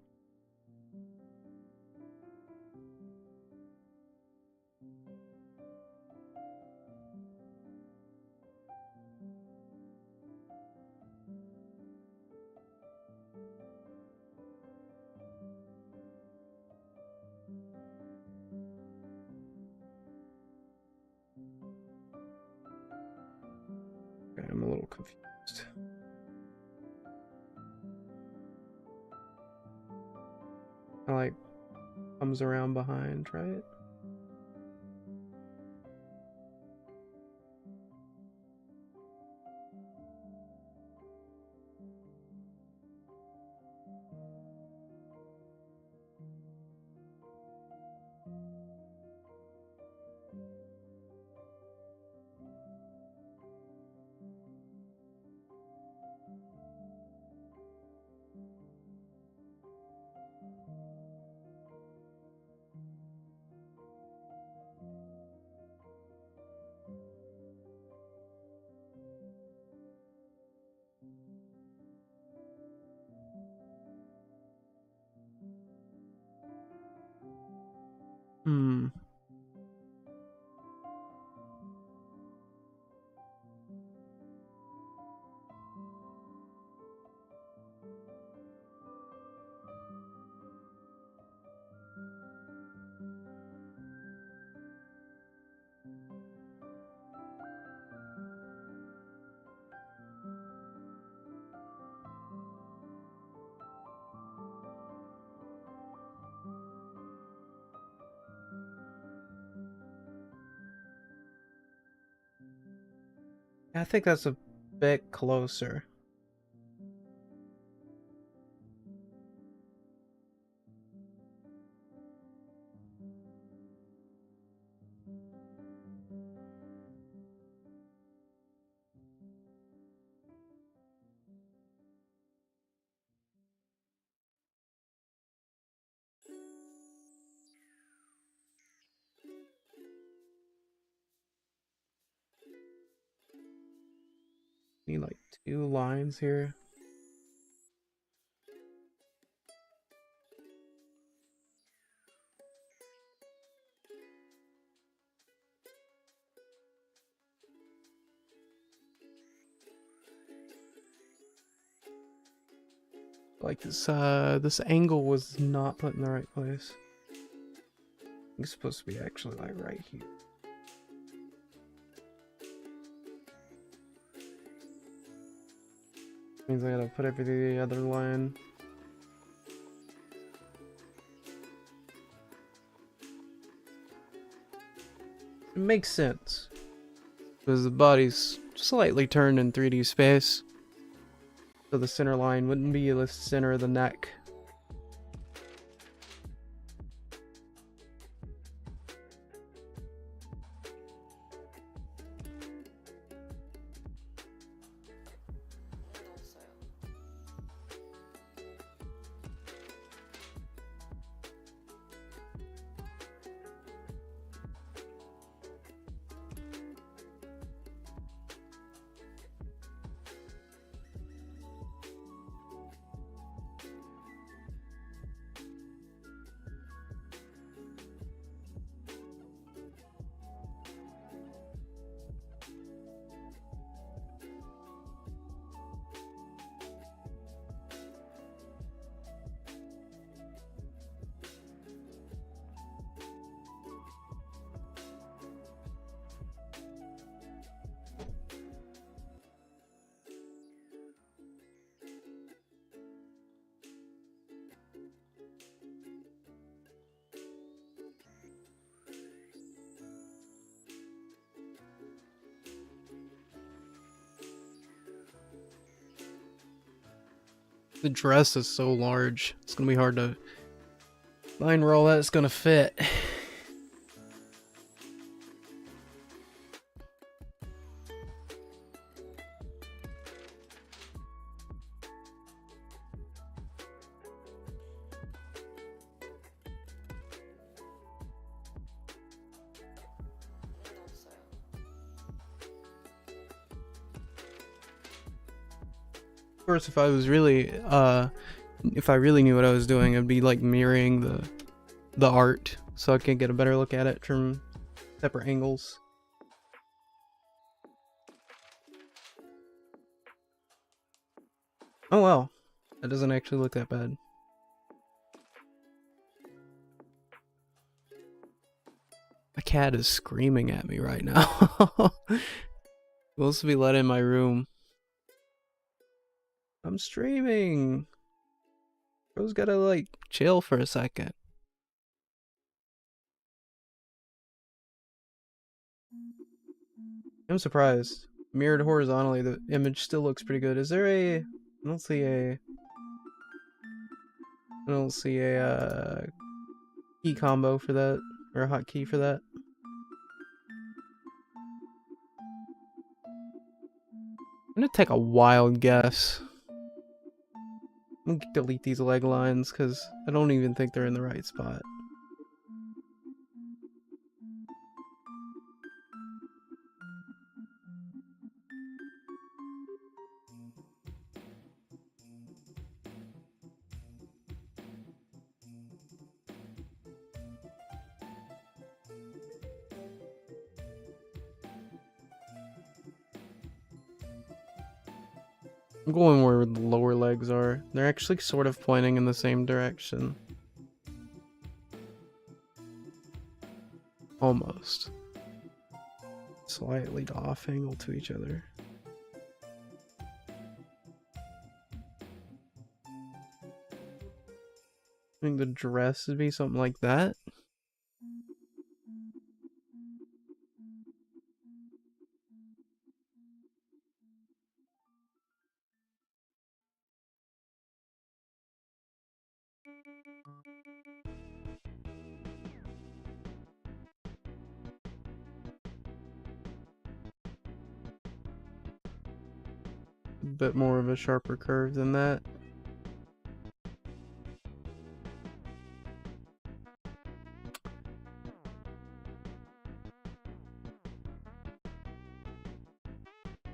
Okay, I'm a little confused. Like comes around behind, right? Hmm. I think that's a bit closer. Need like 2 lines here. Like this angle was not put in the right place. It's supposed to be actually like right here. Means I gotta put everything the other line. It makes sense. Because the body's slightly turned in 3D space. So the center line wouldn't be the center of the neck. The dress is so large. It's gonna be hard to find where all that's gonna fit. Of course, if I was really, if I really knew what I was doing, I'd be like mirroring the art so I can get a better look at it from separate angles. Oh well, that doesn't actually look that bad. My cat is screaming at me right now. Supposed to be let in my room. I'm streaming. Bro's gotta like chill for a second. I'm surprised. Mirrored horizontally, the image still looks pretty good. Is there a? I don't see a. I don't see a key combo for that or a hotkey for that. I'm gonna take a wild guess. I'm gonna delete these leg lines because I don't even think they're in the right spot. I'm going where the lower legs are. They're actually sort of pointing in the same direction. Almost. Slightly off angle to each other. I think the dress would be something like that. a bit more of a sharper curve than that.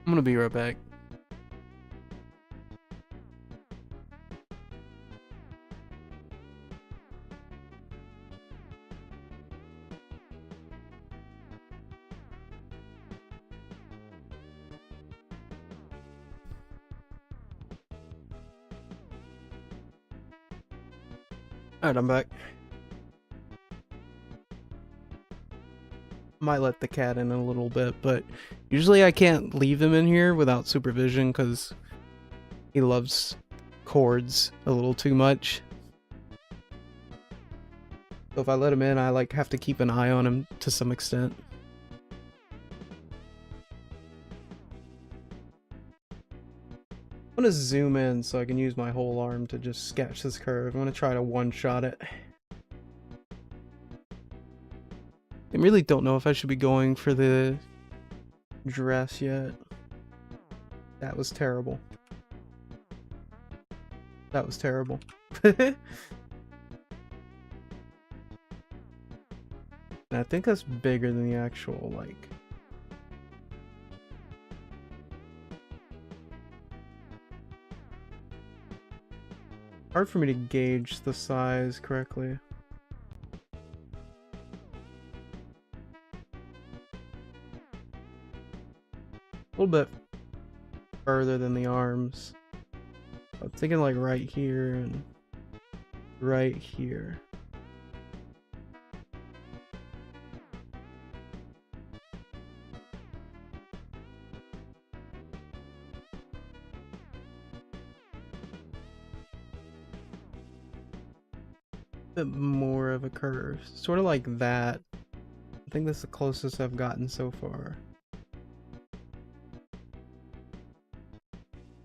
I'm gonna be right back. Alright, I'm back. Might let the cat in a little bit, but usually I can't leave him in here without supervision because he loves chords a little too much. So if I let him in, I like have to keep an eye on him to some extent. I'm gonna zoom in so I can use my whole arm to just sketch this curve. I'm gonna try to one-shot it. I really don't know if I should be going for the dress yet. That was terrible. That was terrible. And I think that's bigger than the actual, like... Hard for me to gauge the size correctly. A little bit further than the arms. I'm thinking like right here and right here. Bit more of a curve, sort of like that. I think that's the closest I've gotten so far.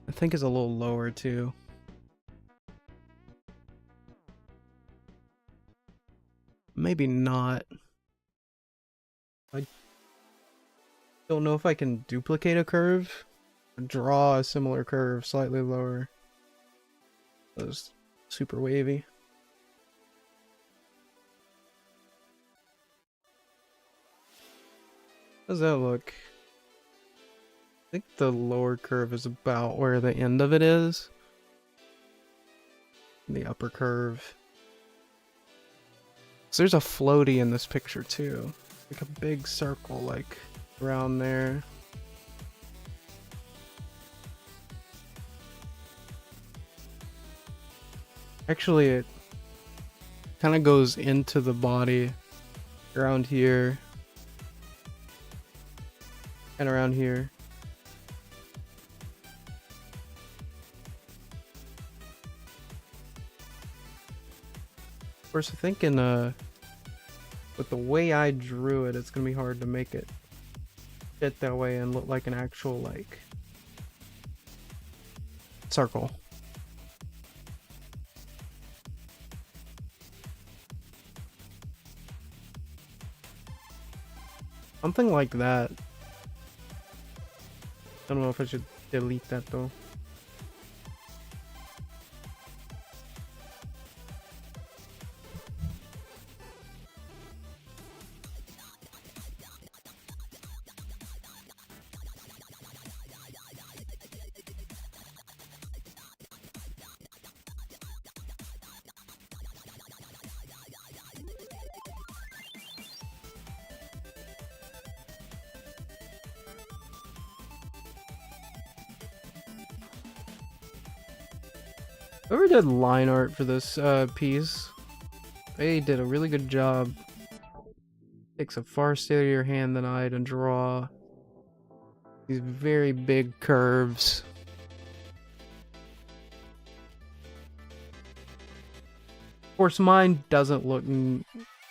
I think it's a little lower too. Maybe not. I don't know if I can duplicate a curve. Draw a similar curve slightly lower. That was super wavy. How does that look? I think the lower curve is about where the end of it is. The upper curve. So there's a floaty in this picture too. Like a big circle like around there. Actually, it kind of goes into the body around here. And around here. Of course, I think with the way I drew it, it's gonna be hard to make it fit that way and look like an actual, like, circle. Something like that. I don't know if I should delete that though. Whoever did line art for this piece, they did a really good job. Takes a far steadier hand than I to draw these very big curves. Of course, mine doesn't look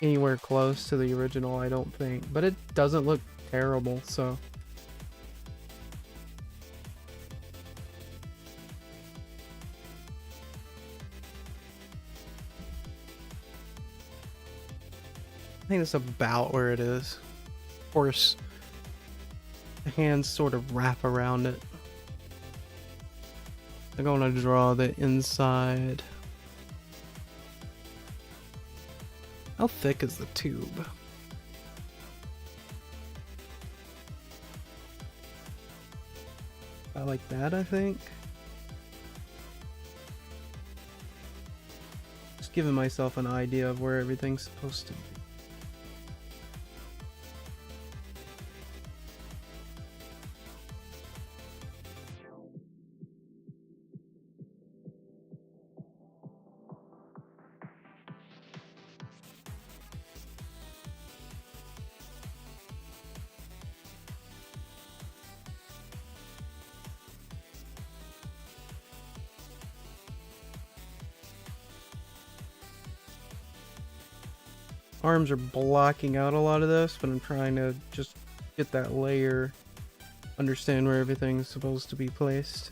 anywhere close to the original, I don't think, but it doesn't look terrible, so. I think that's about where it is. Of course, the hands sort of wrap around it. I'm going to draw the inside. How thick is the tube? I like that, I think. Just giving myself an idea of where everything's supposed to be. Arms are blocking out a lot of this, but I'm trying to just get that layer, understand where everything's supposed to be placed.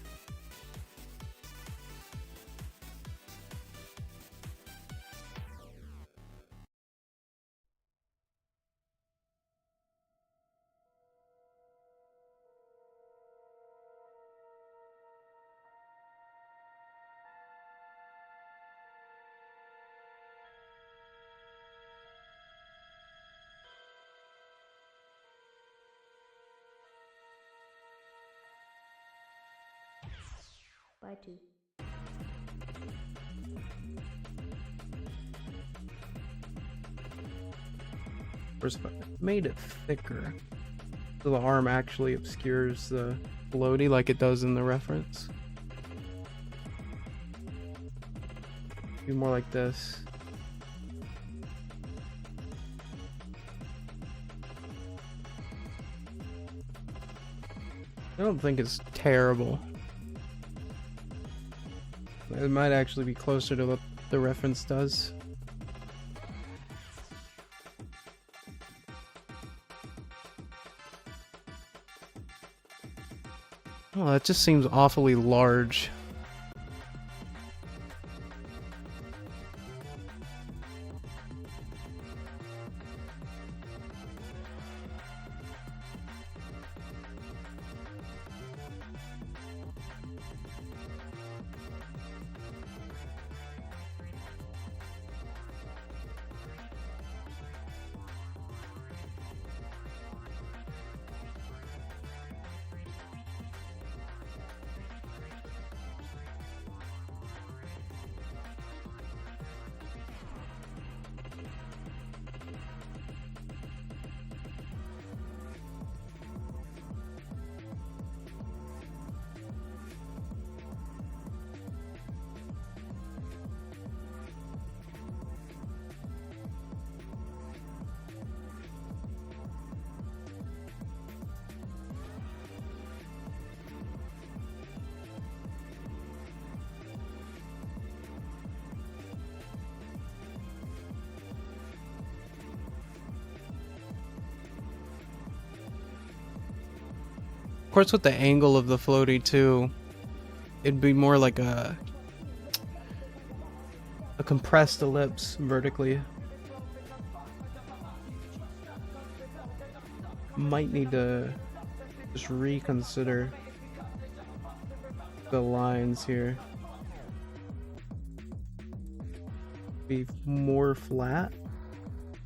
Bye, too. Whereas if I made it thicker, so the arm actually obscures the floaty like it does in the reference. Do more like this. I don't think it's terrible. It might actually be closer to what the reference does. Oh, that just seems awfully large. Of course, with the angle of the floaty too, it'd be more like a compressed ellipse vertically. Might need to just reconsider the lines here. Be more flat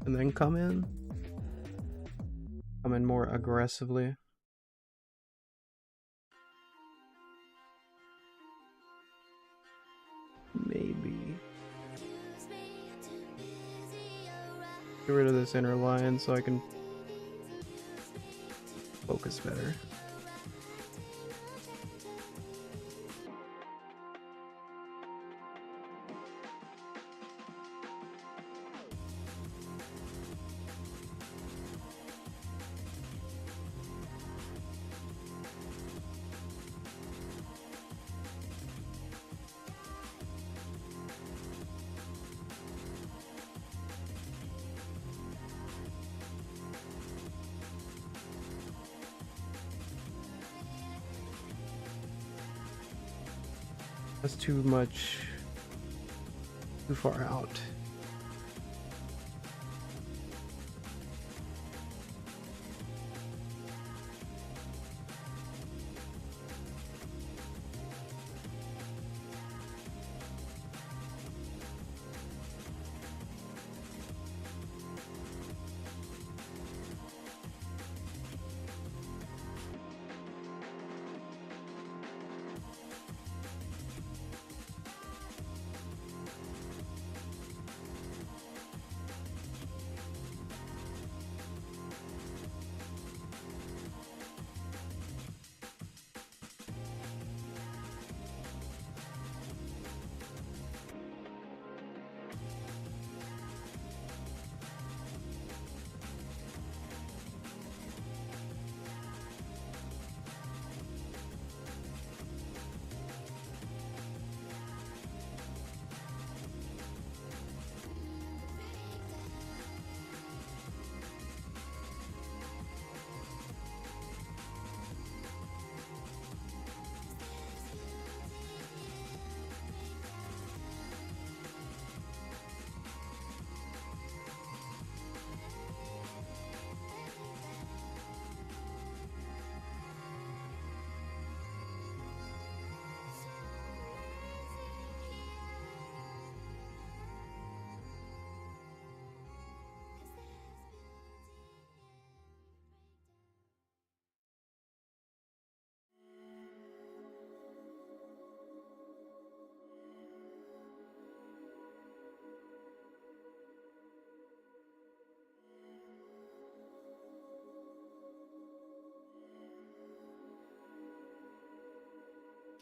and then come in more aggressively. Maybe get rid of this inner line so I can focus better. That's too far out.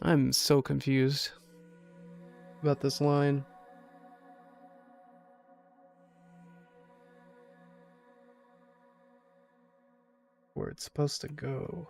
I'm so confused about this line. Where it's supposed to go.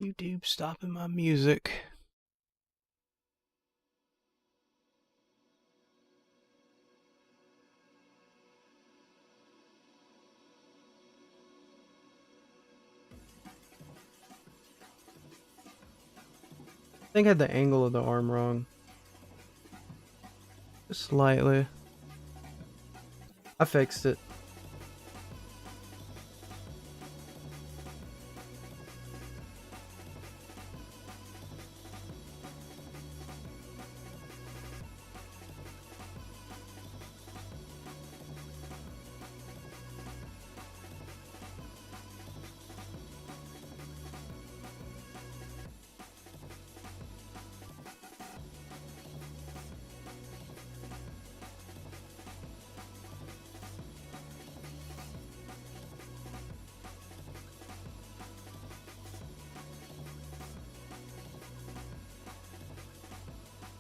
YouTube stopping my music. I think I had the angle of the arm wrong. Just slightly. I fixed it.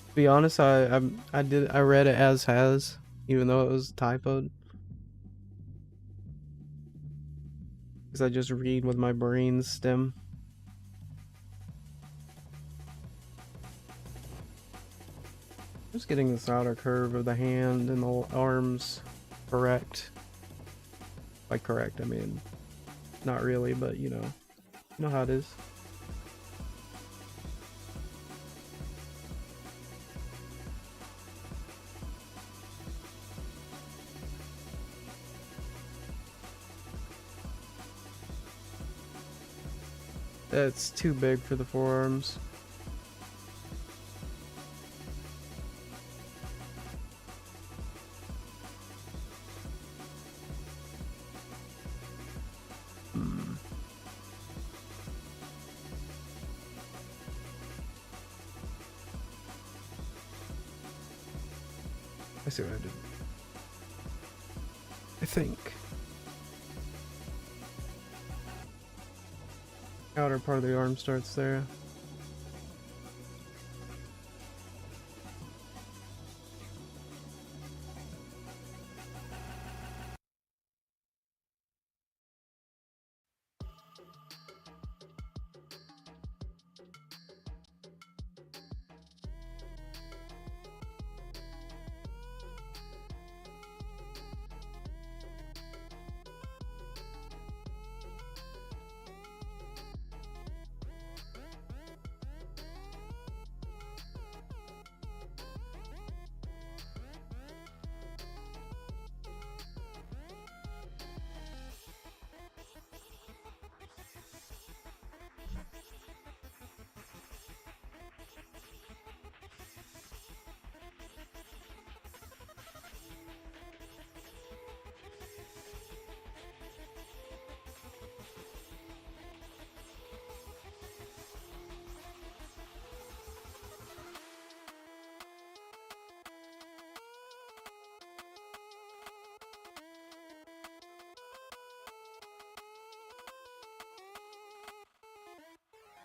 To be honest, I read it as has, even though it was typoed. Because I just read with my brain stem. Just getting this outer curve of the hand and the arms correct. By correct, I mean, not really, but you know how it is. That's too big for the forearms. I see what I did. I think. Outer part of the arm starts there.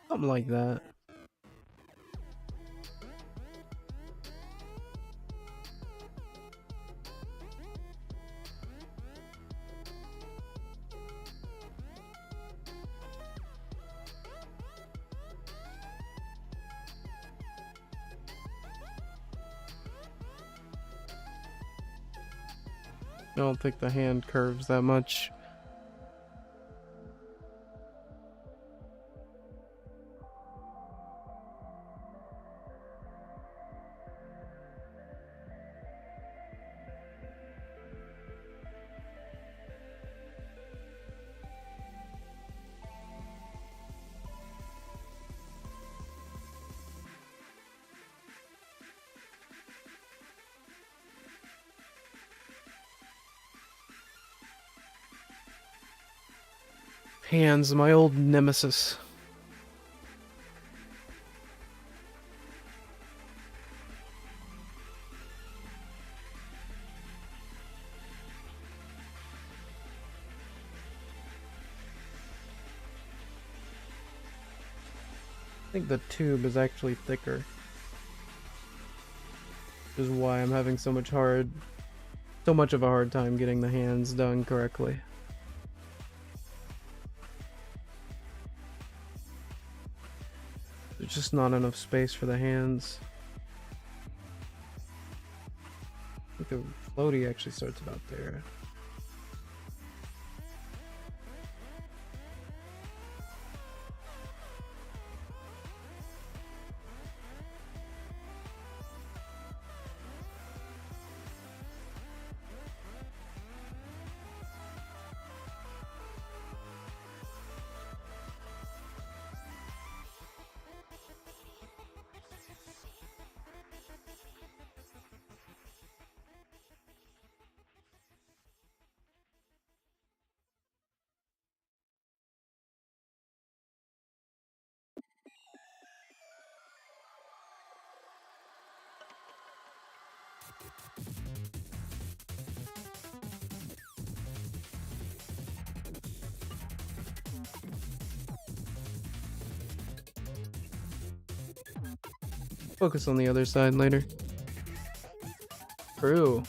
Something like that. don't think the hand curves that much. Hands, my old nemesis. I think the tube is actually thicker, which is why I'm having so much of a hard time getting the hands done correctly. There's just not enough space for the hands. I think the floaty actually starts about there. Focus on the other side later. True.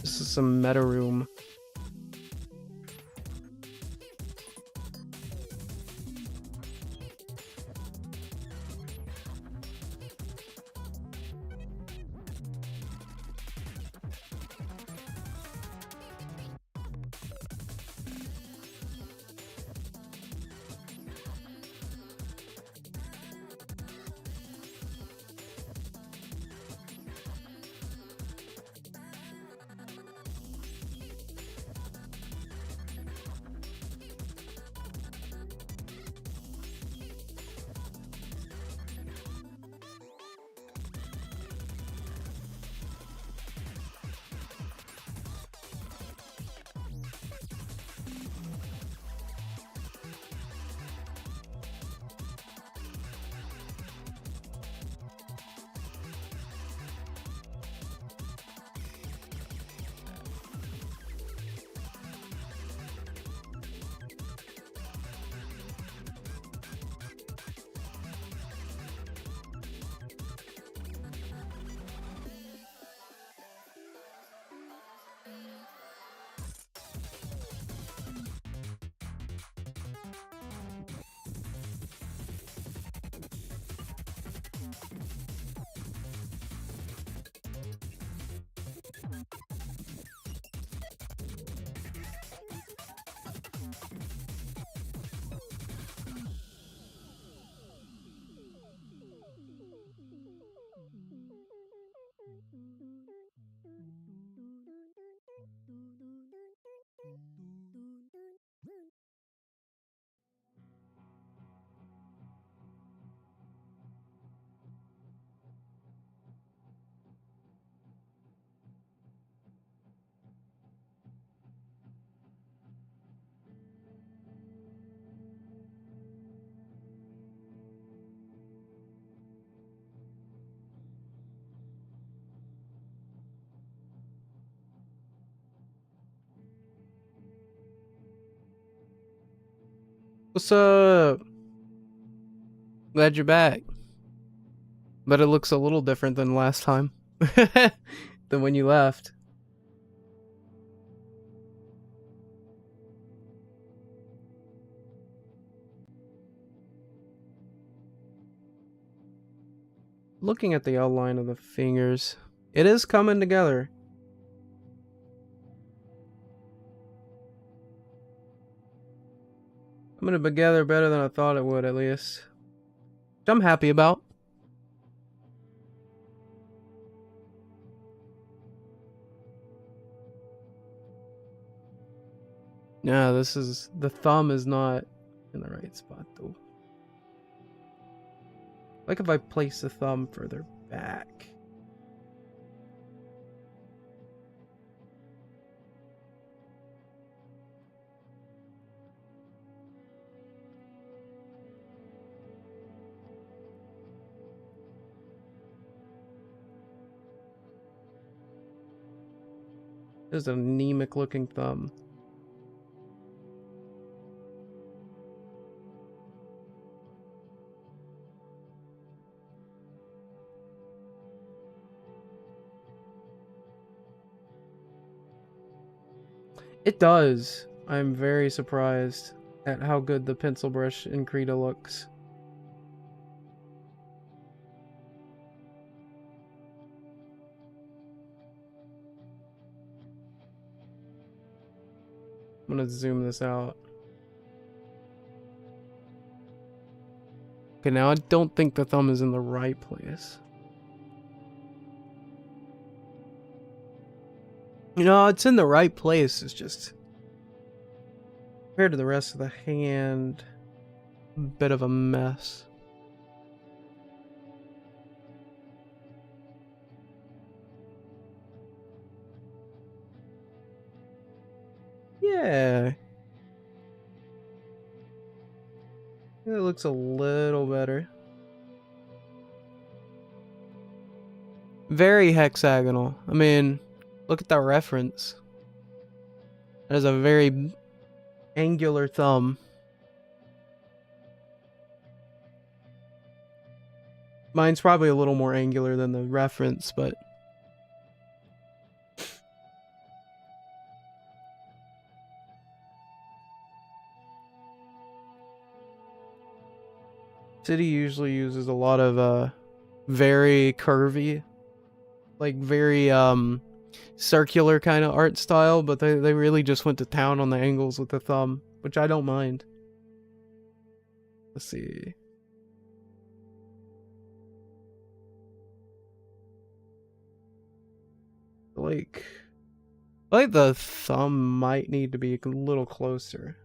This is some meta room. What's up? Glad you're back. But it looks a little different than last time. Than when you left. Looking at the outline of the fingers, it is coming together. put it together better than I thought it would, at least. Which I'm happy about. Yeah, the thumb is not in the right spot though. Like if I place the thumb further back. There's an anemic looking thumb. It does. I'm very surprised at how good the pencil brush in Krita looks. I'm gonna zoom this out. Okay, now I don't think the thumb is in the right place. You know, it's in the right place. It's just compared to the rest of the hand, a bit of a mess. Yeah. It looks a little better. Very hexagonal. I mean, look at that reference. That is a very angular thumb. Mine's probably a little more angular than the reference, but City usually uses a lot of very curvy, like very circular kind of art style, but they really just went to town on the angles with the thumb, which I don't mind. Let's see. Like the thumb might need to be a little closer.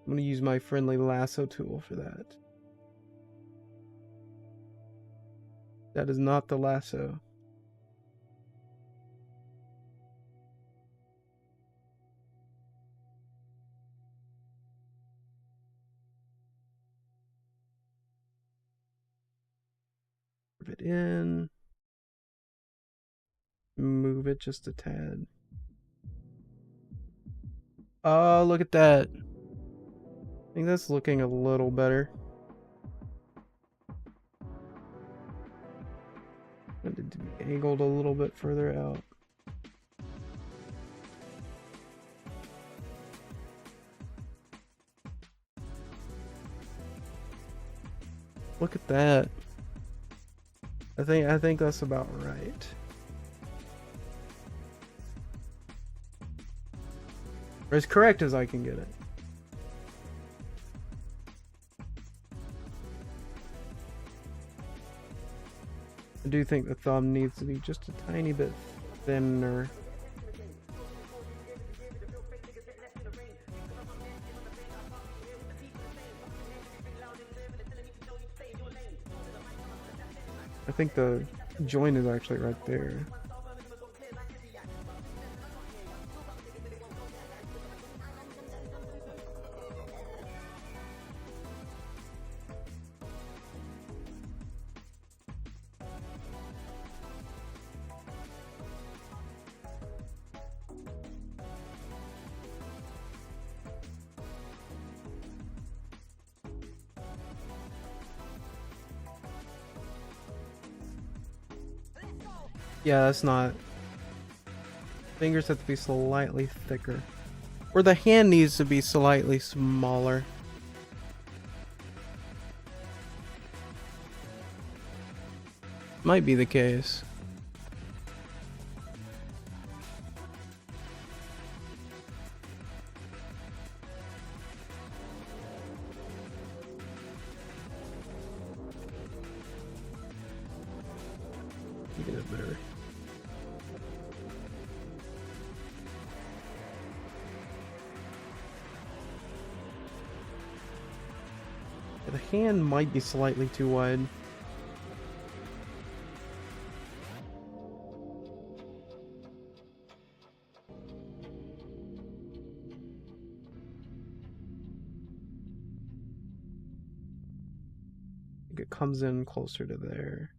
I'm gonna use my friendly lasso tool for that. That is not the lasso. Move it in. Move it just a tad. Oh, look at that. I think that's looking a little better. I need to be angled a little bit further out. Look at that. I think that's about right. Or as correct as I can get it. I do think the thumb needs to be just a tiny bit thinner. I think the joint is actually right there. Yeah, that's not. Fingers have to be slightly thicker. Or the hand needs to be slightly smaller. Might be the case. Get it better. The hand might be slightly too wide. I think it comes in closer to there.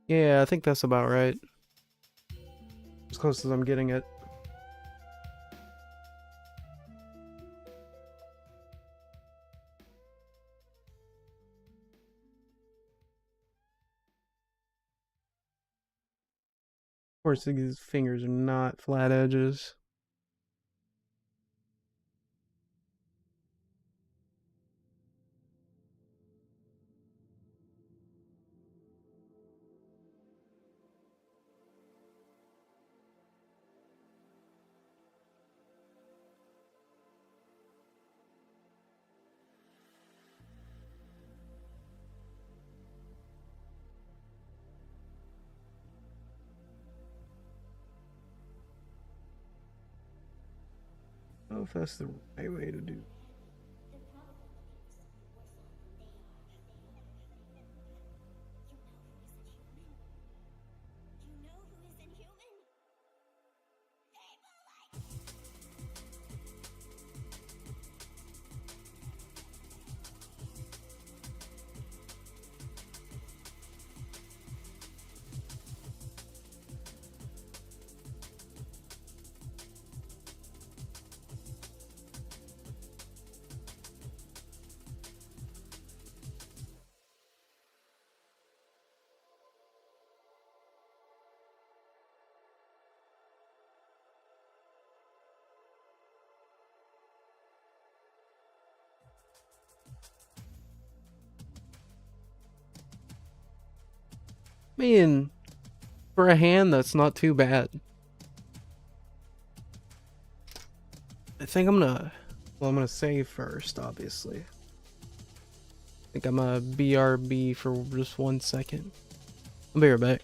Yeah, I think that's about right. As close as I'm getting it. Of course, these fingers are not flat edges. I don't know if that's the right way to do. I mean, for a hand, that's not too bad. I think I'm gonna save first, obviously. I think I'm gonna BRB for just 1 second. I'll be right back.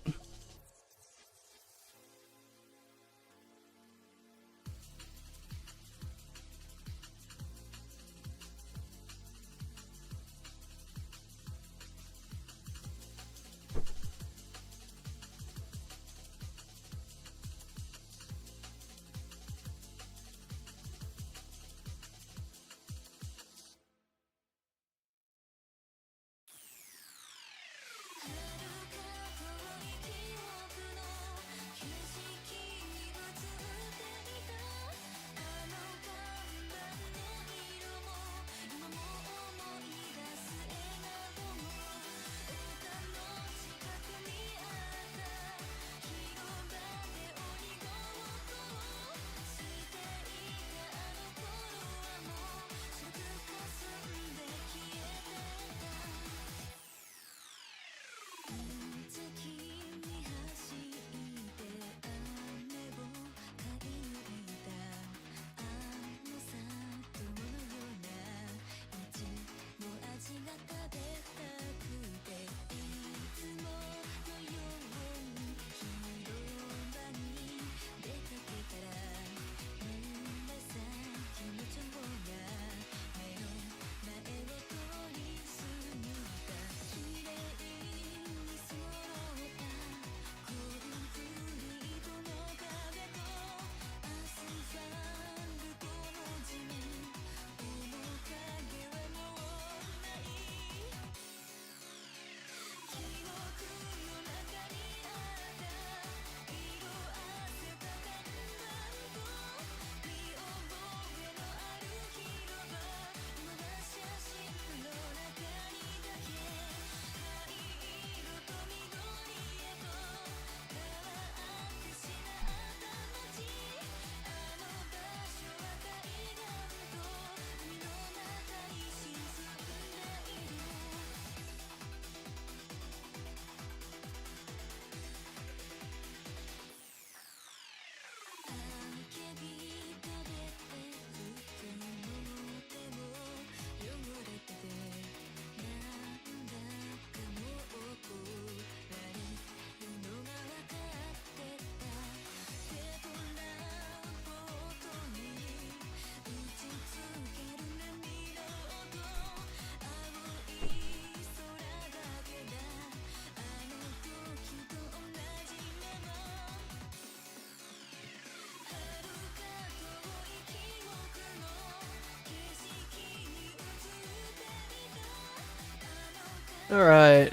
Alright.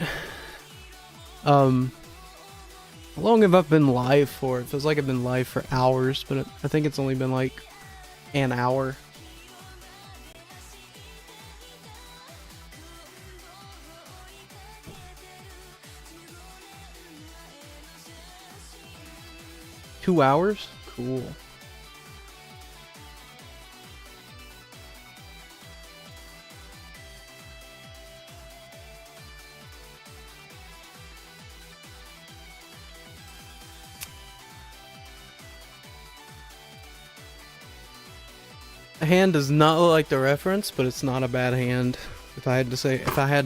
How long have I been live for? It feels like I've been live for hours, but I think it's only been like an hour. $2? Cool. The hand does not look like the reference, but it's not a bad hand. If I had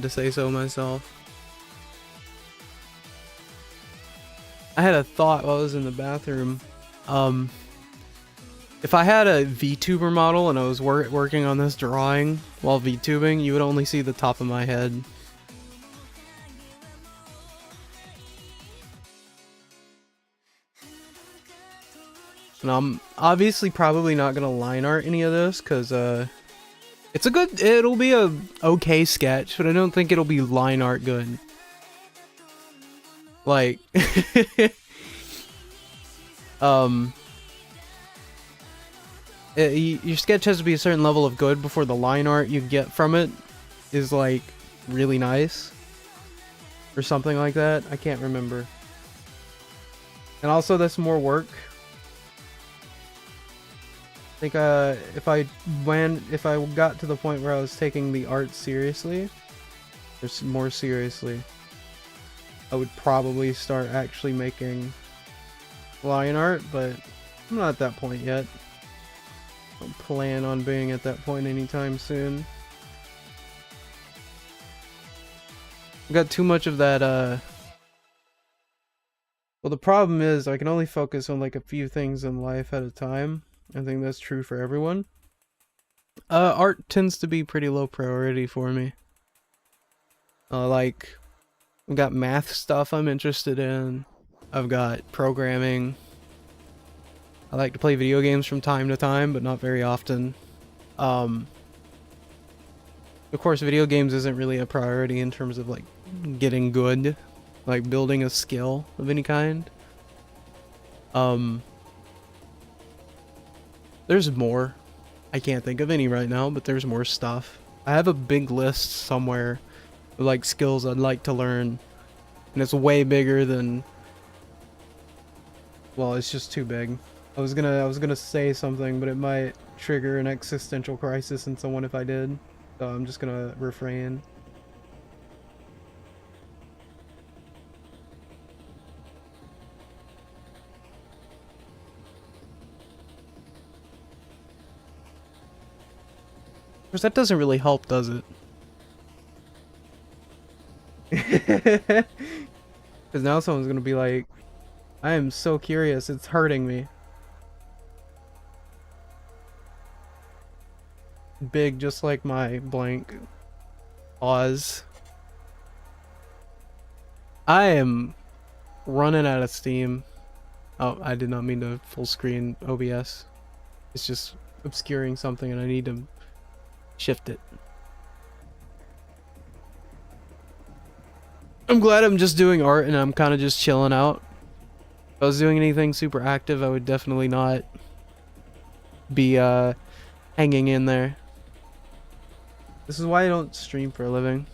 to say so myself. I had a thought while I was in the bathroom. If I had a VTuber model and I was working on this drawing while VTubing, you would only see the top of my head. And I'm obviously probably not gonna line art any of this, cause it'll be a okay sketch, but I don't think it'll be line art good. Like, your sketch has to be a certain level of good before the line art you get from it is like really nice, or something like that. I can't remember. And also, that's more work. I think if I got to the point where I was taking the art seriously, or more seriously, I would probably start actually making line art, but I'm not at that point yet. I don't plan on being at that point anytime soon. I got too much of that, well, the problem is I can only focus on like a few things in life at a time. I think that's true for everyone. Art tends to be pretty low priority for me. Like, I've got math stuff I'm interested in. I've got programming. I like to play video games from time to time, but not very often. Of course, video games isn't really a priority in terms of like getting good, like building a skill of any kind. There's more. I can't think of any right now, but there's more stuff. I have a big list somewhere of like skills I'd like to learn, and it's way bigger than, well, it's just too big. I was gonna say something, but it might trigger an existential crisis in someone if I did, so I'm just gonna refrain. Of course, that doesn't really help, does it? Because now someone's gonna be like, I am so curious, it's hurting me. Big, just like my blank. Pause. I am running out of steam. Oh, I did not mean to full screen OBS. It's just obscuring something and I need to shift it. I'm glad I'm just doing art and I'm kind of just chilling out. If I was doing anything super active, I would definitely not be hanging in there. This is why I don't stream for a living.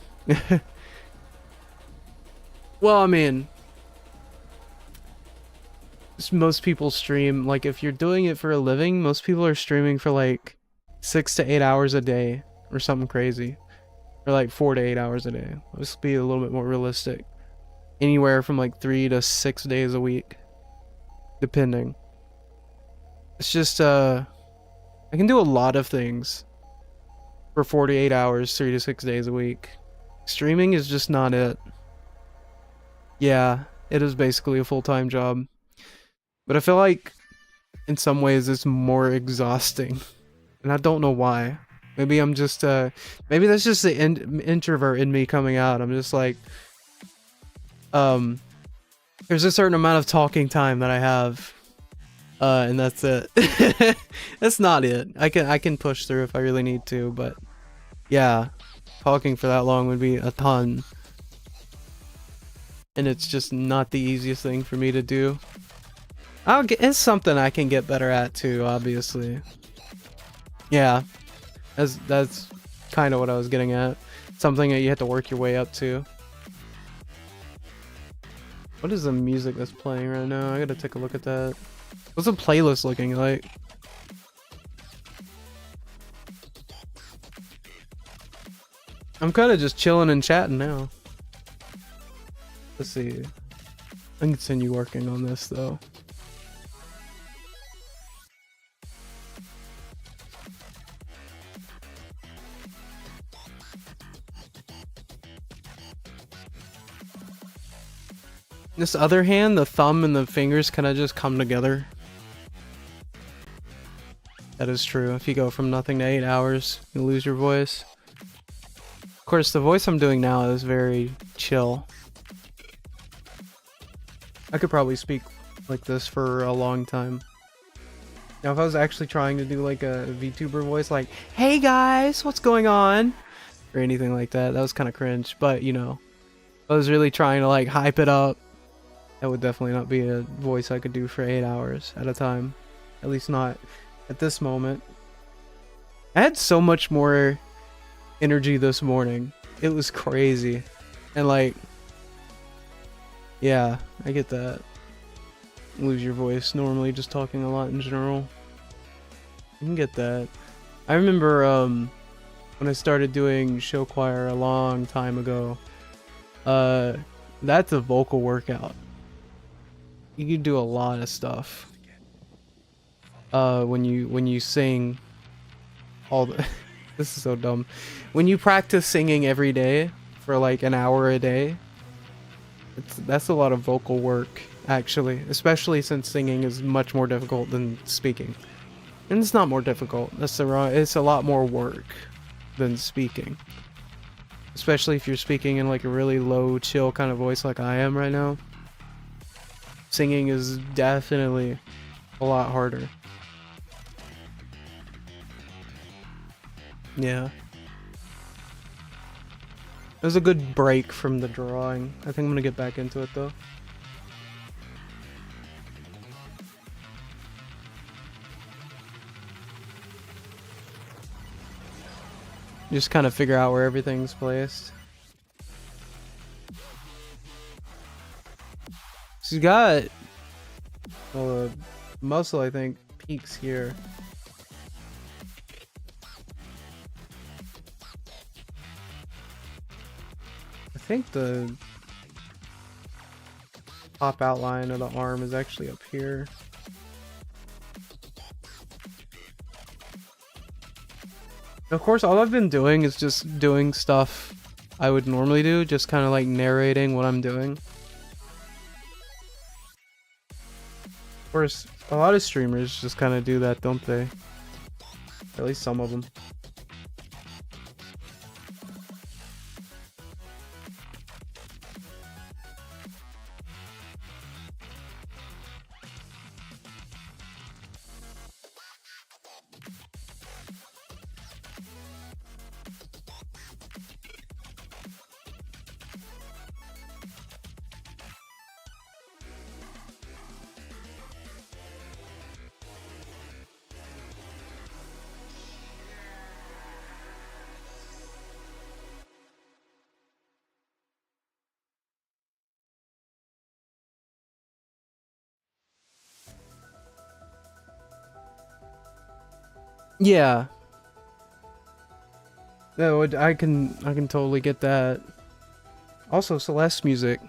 Well, I mean, most people stream, like if you're doing it for a living, most people are streaming for like 6 to 8 hours a day or something crazy, or like 4 to 8 hours a day. Let's be a little bit more realistic. Anywhere from like 3 to 6 days a week, depending. It's just I can do a lot of things for 48 hours, 3 to 6 days a week. Streaming is just not it. Yeah, it is basically a full-time job, but I feel like in some ways it's more exhausting. And I don't know why. Maybe I'm just, maybe that's just the introvert in me coming out. I'm just like, there's a certain amount of talking time that I have, and that's it. That's not it. I can push through if I really need to, but yeah, talking for that long would be a ton. and it's just not the easiest thing for me to do. It's something I can get better at too, obviously. Yeah, that's kind of what I was getting at. Something that you have to work your way up to. What is the music that's playing right now? I gotta take a look at that. What's the playlist looking like? I'm kind of just chilling and chatting now. Let's see. I can continue working on this though. This other hand, the thumb and the fingers kind of just come together. That is true. If you go from nothing to 8 hours, you lose your voice. Of course, the voice I'm doing now is very chill. I could probably speak like this for a long time. Now, if I was actually trying to do like a VTuber voice, like, "Hey guys, what's going on?" or anything like that, that was kind of cringe. But, you know, I was really trying to like hype it up. That would definitely not be a voice I could do for 8 hours at a time. At least not at this moment. I had so much more energy this morning. It was crazy. And like, yeah, I get that. Lose your voice normally just talking a lot in general. You can get that. I remember when I started doing show choir a long time ago. That's a vocal workout. You can do a lot of stuff. When you sing all the this is so dumb. When you practice singing every day for like an hour a day, that's a lot of vocal work actually, especially since singing is much more difficult than speaking. And it's not more difficult. That's the wrong. It's a lot more work than speaking. Especially if you're speaking in like a really low, chill kind of voice like I am right now. Singing is definitely a lot harder. Yeah. It was a good break from the drawing. I think I'm gonna get back into it though. Just kind of figure out where everything's placed. She's got a muscle, I think, peaks here. I think the top outline of the arm is actually up here. Of course, all I've been doing is just doing stuff I would normally do, just kind of like narrating what I'm doing. Of course, a lot of streamers just kind of do that, don't they? Or at least some of them. Yeah. No, I can totally get that. Also, Celeste music.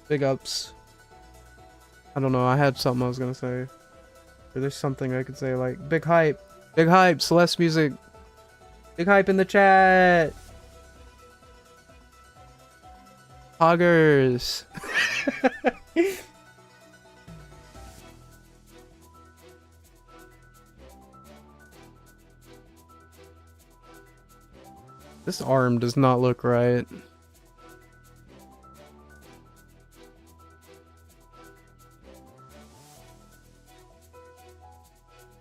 Big ups. I don't know, I had something I was gonna say. Or there's something I could say like big hype. Big hype, Celeste music. Big hype in the chat. Hoggers. This arm does not look right.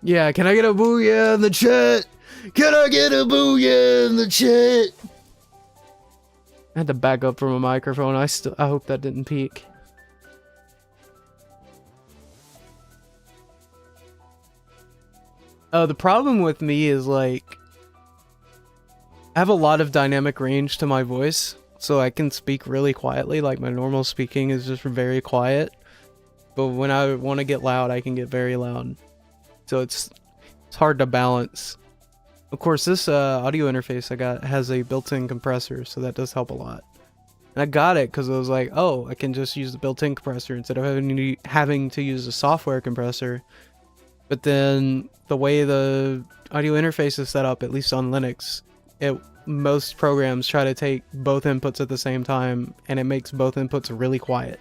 Yeah, can I get a booyah in the chat? Can I get a booyah in the chat? I had to back up from a microphone. I hope that didn't peak. The problem with me is like I have a lot of dynamic range to my voice, so I can speak really quietly. Like my normal speaking is just very quiet, but when I want to get loud, I can get very loud. So it's hard to balance. Of course, this audio interface I got has a built-in compressor, so that does help a lot. And I got it because I was like, oh, I can just use the built-in compressor instead of having to use a software compressor. But then the way the audio interface is set up, at least on Linux, most programs try to take both inputs at the same time, and it makes both inputs really quiet.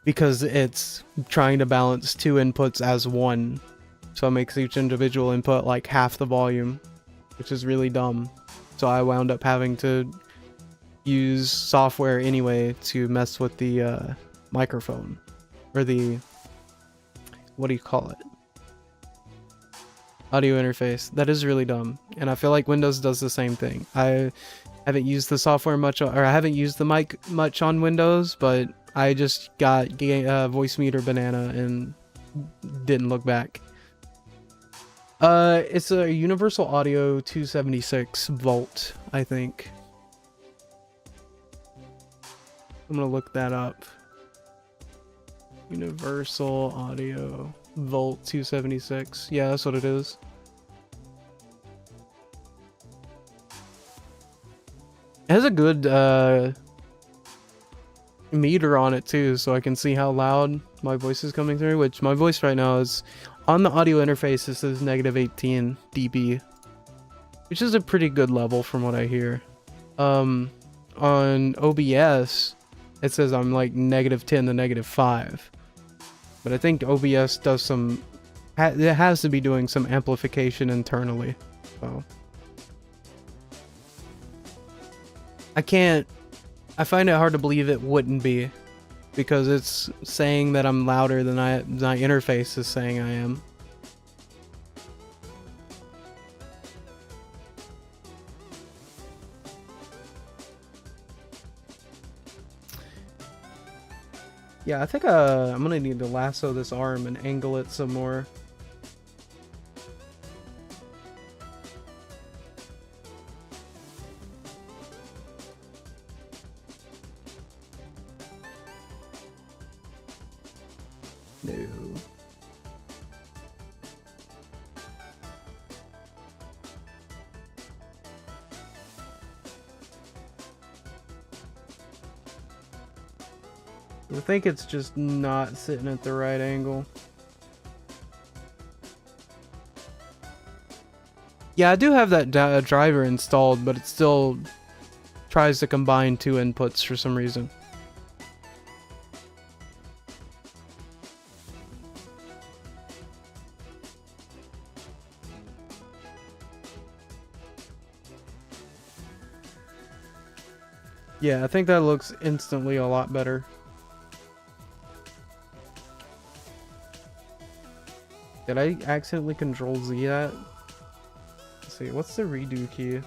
Because it's trying to balance two inputs as one. So it makes each individual input like half the volume, which is really dumb. So I wound up having to use software anyway to mess with the microphone. Or the... what do you call it? Audio interface. That is really dumb. And I feel like Windows does the same thing. I haven't used the software much, or I haven't used the mic much on Windows, but I just got Voice Meter Banana and didn't look back. It's a Universal Audio 276 volt, I think. I'm gonna look that up. Universal Audio Volt 276. Yeah, that's what it is. It has a good meter on it too, so I can see how loud my voice is coming through, which my voice right now is on the audio interface. This is negative 18 dB, which is a pretty good level from what I hear. On OBS it says I'm like negative 10 to negative 5, but I think OBS does some it has to be doing some amplification internally, so I find it hard to believe it wouldn't be, because it's saying that I'm louder than my interface is saying I am. Yeah, I think I'm gonna need to lasso this arm and angle it some more. No. I think it's just not sitting at the right angle. Yeah, I do have that driver installed, but it still tries to combine two inputs for some reason. Yeah, I think that looks instantly a lot better. Did I accidentally control Z that? Let's see, what's the redo key?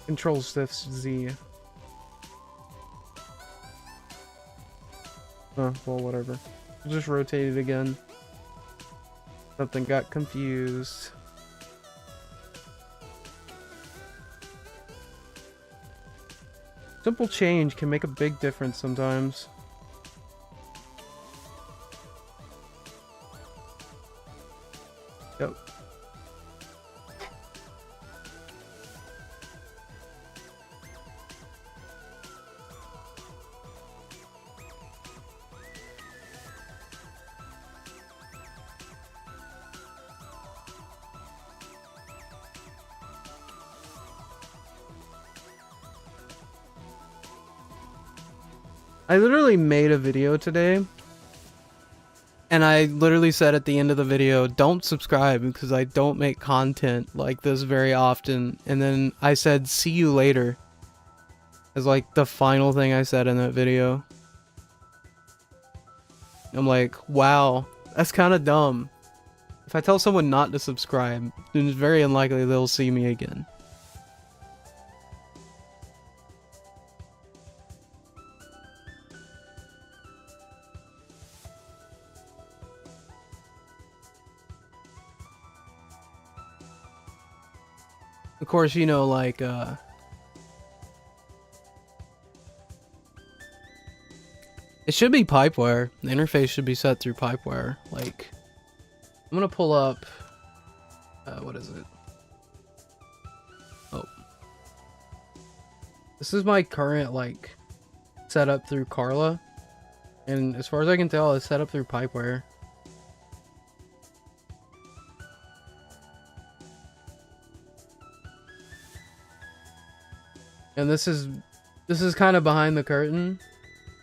Control Shift Z. Oh, well, whatever. Just rotate it again. Something got confused. Simple change can make a big difference sometimes. Yep. I literally made a video today, and I literally said at the end of the video, don't subscribe because I don't make content like this very often. And then I said, see you later, as like the final thing I said in that video. I'm like, wow, that's kind of dumb. If I tell someone not to subscribe, then it's very unlikely they'll see me again. Of course, you know, like, it should be pipewire. The interface should be set through pipewire. Like, I'm gonna pull up, what is it? Oh. This is my current, like, setup through Carla. And as far as I can tell, it's set up through pipewire. And this is kind of behind the curtain.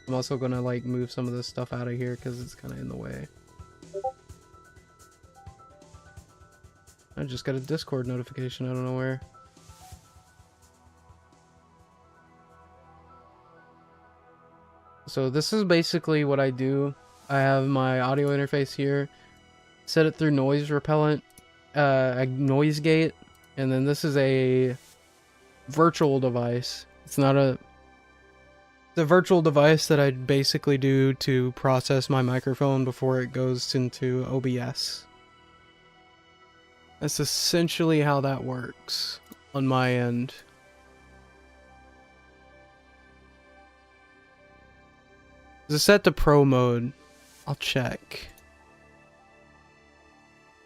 I'm also gonna like move some of this stuff out of here because it's kind of in the way. I just got a Discord notification out of nowhere. So this is basically what I do. I have my audio interface here, set it through noise repellent, a noise gate, and then this is a virtual device. It's not a... The virtual device that I basically do to process my microphone before it goes into OBS. That's essentially how that works on my end. Is it set to pro mode? I'll check.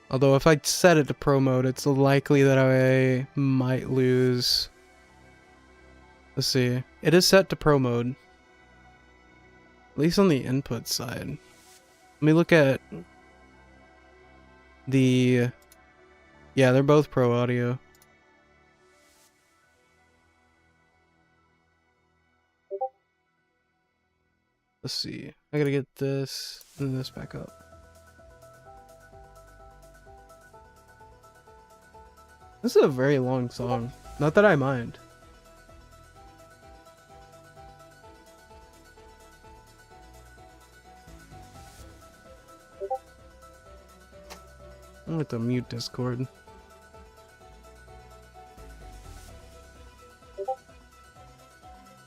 Although if I set it to pro mode, it's likely that I might lose. Let's see. It is set to pro mode. At least on the input side. Let me look at the... Yeah, they're both pro audio. Let's see. I gotta get this and this back up. This is a very long song. Not that I mind. I'm going to mute Discord.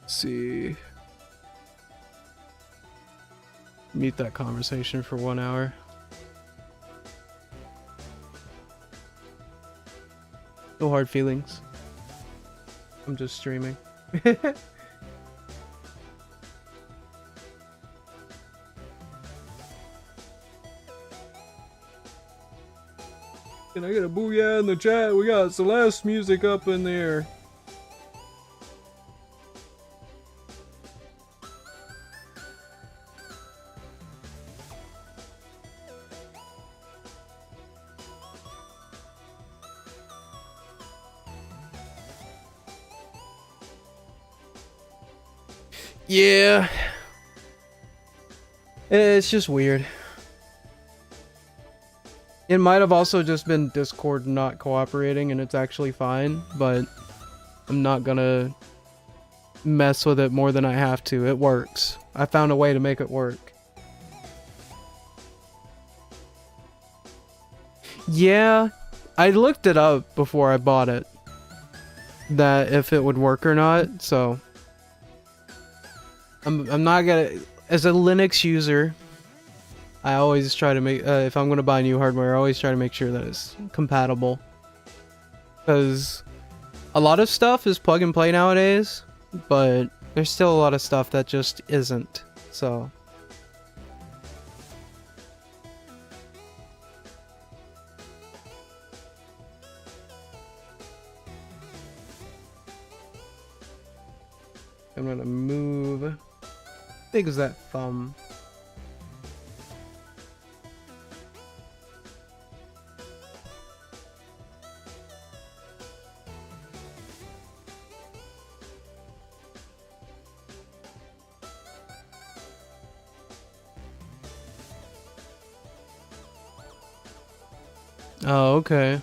Let's see. Mute that conversation for 1 hour. No hard feelings. I'm just streaming. Can I get a booyah in the chat? We got Celeste music up in there. Yeah. It's just weird. It might have also just been Discord not cooperating and it's actually fine, but I'm not gonna mess with it more than I have to. It works. I found a way to make it work. Yeah, I looked it up before I bought it, that if it would work or not, so I'm not gonna, as a Linux user, I always try to make, if I'm gonna buy new hardware, I always try to make sure that it's compatible. Because a lot of stuff is plug and play nowadays, but there's still a lot of stuff that just isn't, so. I'm gonna move. How big is that thumb? Oh, okay.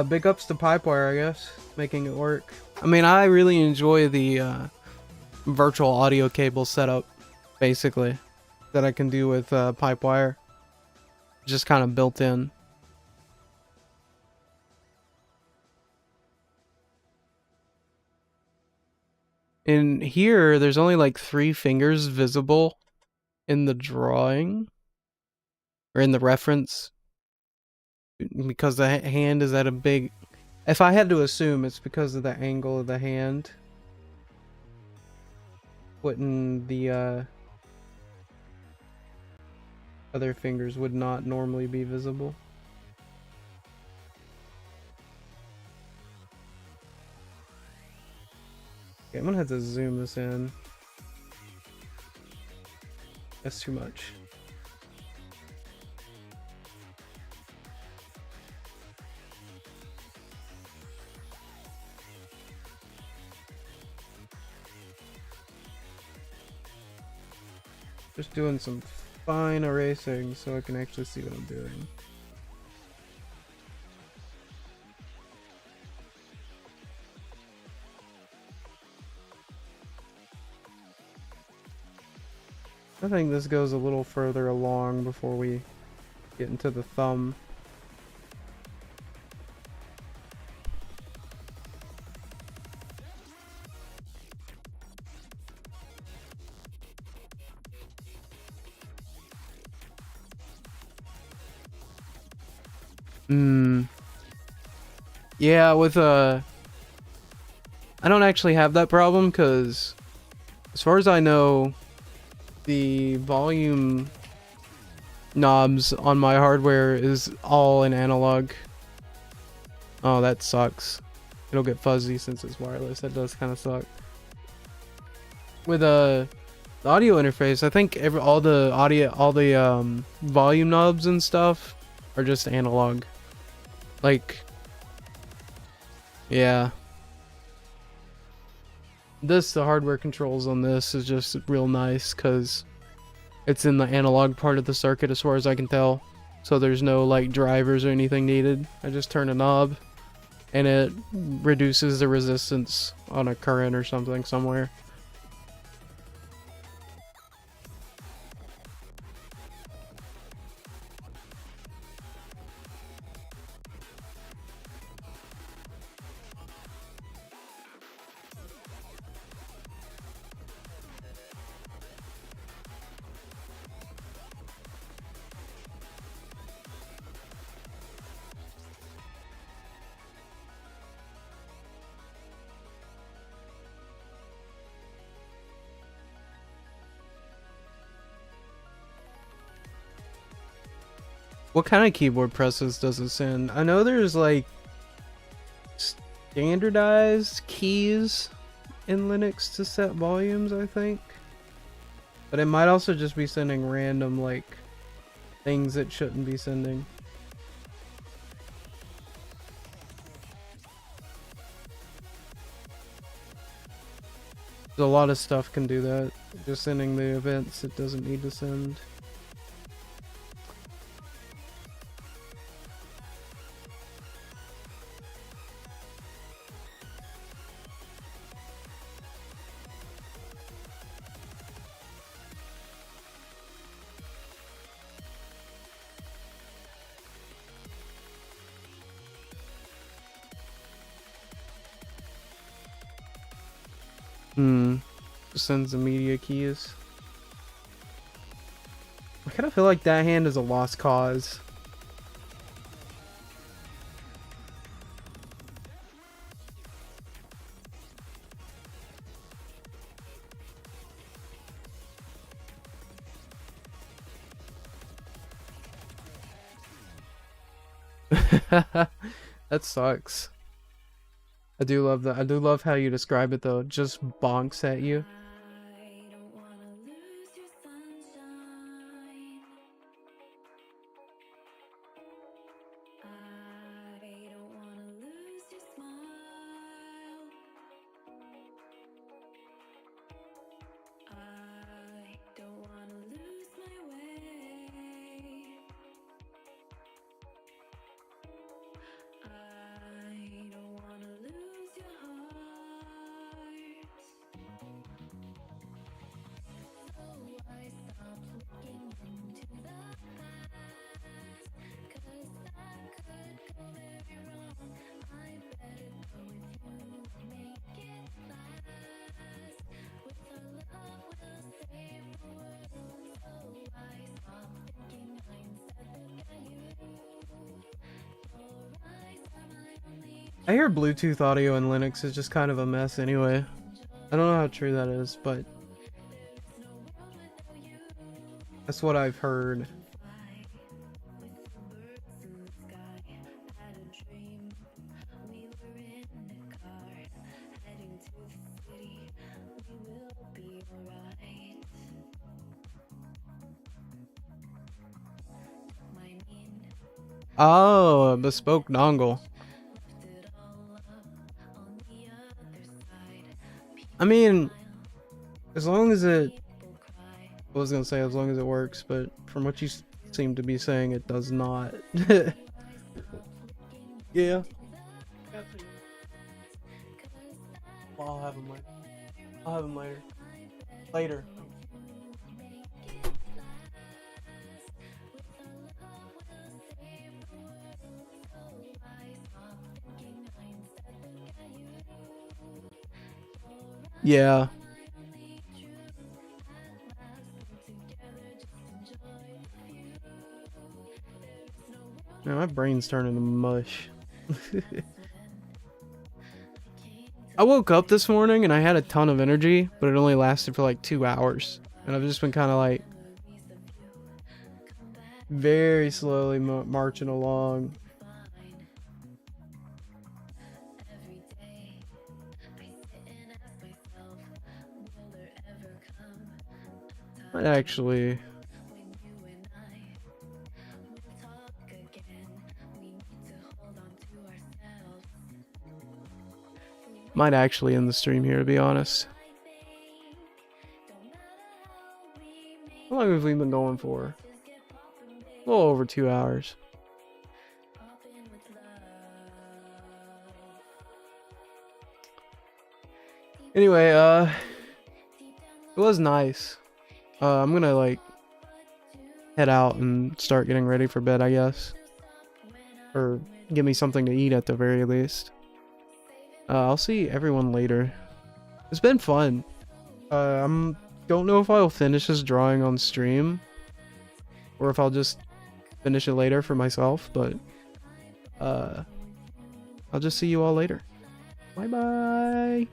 Big ups to Pipewire, I guess, making it work. I mean, I really enjoy the virtual audio cable setup, basically, that I can do with Pipewire. Just kind of built in. In here, there's only like 3 fingers visible in the drawing, or in the reference. because the hand is at a big. If I had to assume, it's because of the angle of the hand. Putting the other fingers would not normally be visible. Okay, I'm gonna have to zoom this in. That's too much. Just doing some fine erasing so I can actually see what I'm doing. I think this goes a little further along before we get into the thumb. Yeah, with I don't actually have that problem because as far as I know, the volume knobs on my hardware is all in analog. Oh, that sucks. It'll get fuzzy since it's wireless. That does kind of suck. With the audio interface, I think all the volume knobs and stuff are just analog. Like, yeah. The hardware controls on this is just real nice because it's in the analog part of the circuit as far as I can tell. So there's no like drivers or anything needed. I just turn a knob and it reduces the resistance on a current or something somewhere. What kind of keyboard presses does it send? I know there's like standardized keys in Linux to set volumes, I think. But it might also just be sending random like things it shouldn't be sending. A lot of stuff can do that. Just sending the events it doesn't need to send. Just sends the media keys. I kind of feel like that hand is a lost cause. That sucks. I do love that. I do love how you describe it though. It just bonks at you. I don't wanna lose your sunshine. I don't wanna lose your smile. I don't wanna lose my way. I don't wanna lose your heart. I hear Bluetooth audio in Linux is just kind of a mess anyway. I don't know how true that is, but that's what I've heard. Oh, a bespoke dongle. I mean, as long as it... I was gonna say as long as it works, but from what you seem to be saying, it does not. Yeah. Well, I'll have them later. I'll have them later. Later. Yeah. Man, my brain's turning to mush. I woke up this morning and I had a ton of energy, but it only lasted for like 2 hours. And I've just been kind of like very slowly marching along. Might actually... Might actually end the stream here, to be honest. How long have we been going for? A little over 2 hours. Anyway, it was nice. I'm gonna like head out and start getting ready for bed, I guess. Or give me something to eat at the very least. I'll see everyone later. It's been fun. Don't know if I'll finish this drawing on stream or if I'll just finish it later for myself, but I'll just see you all later. Bye bye.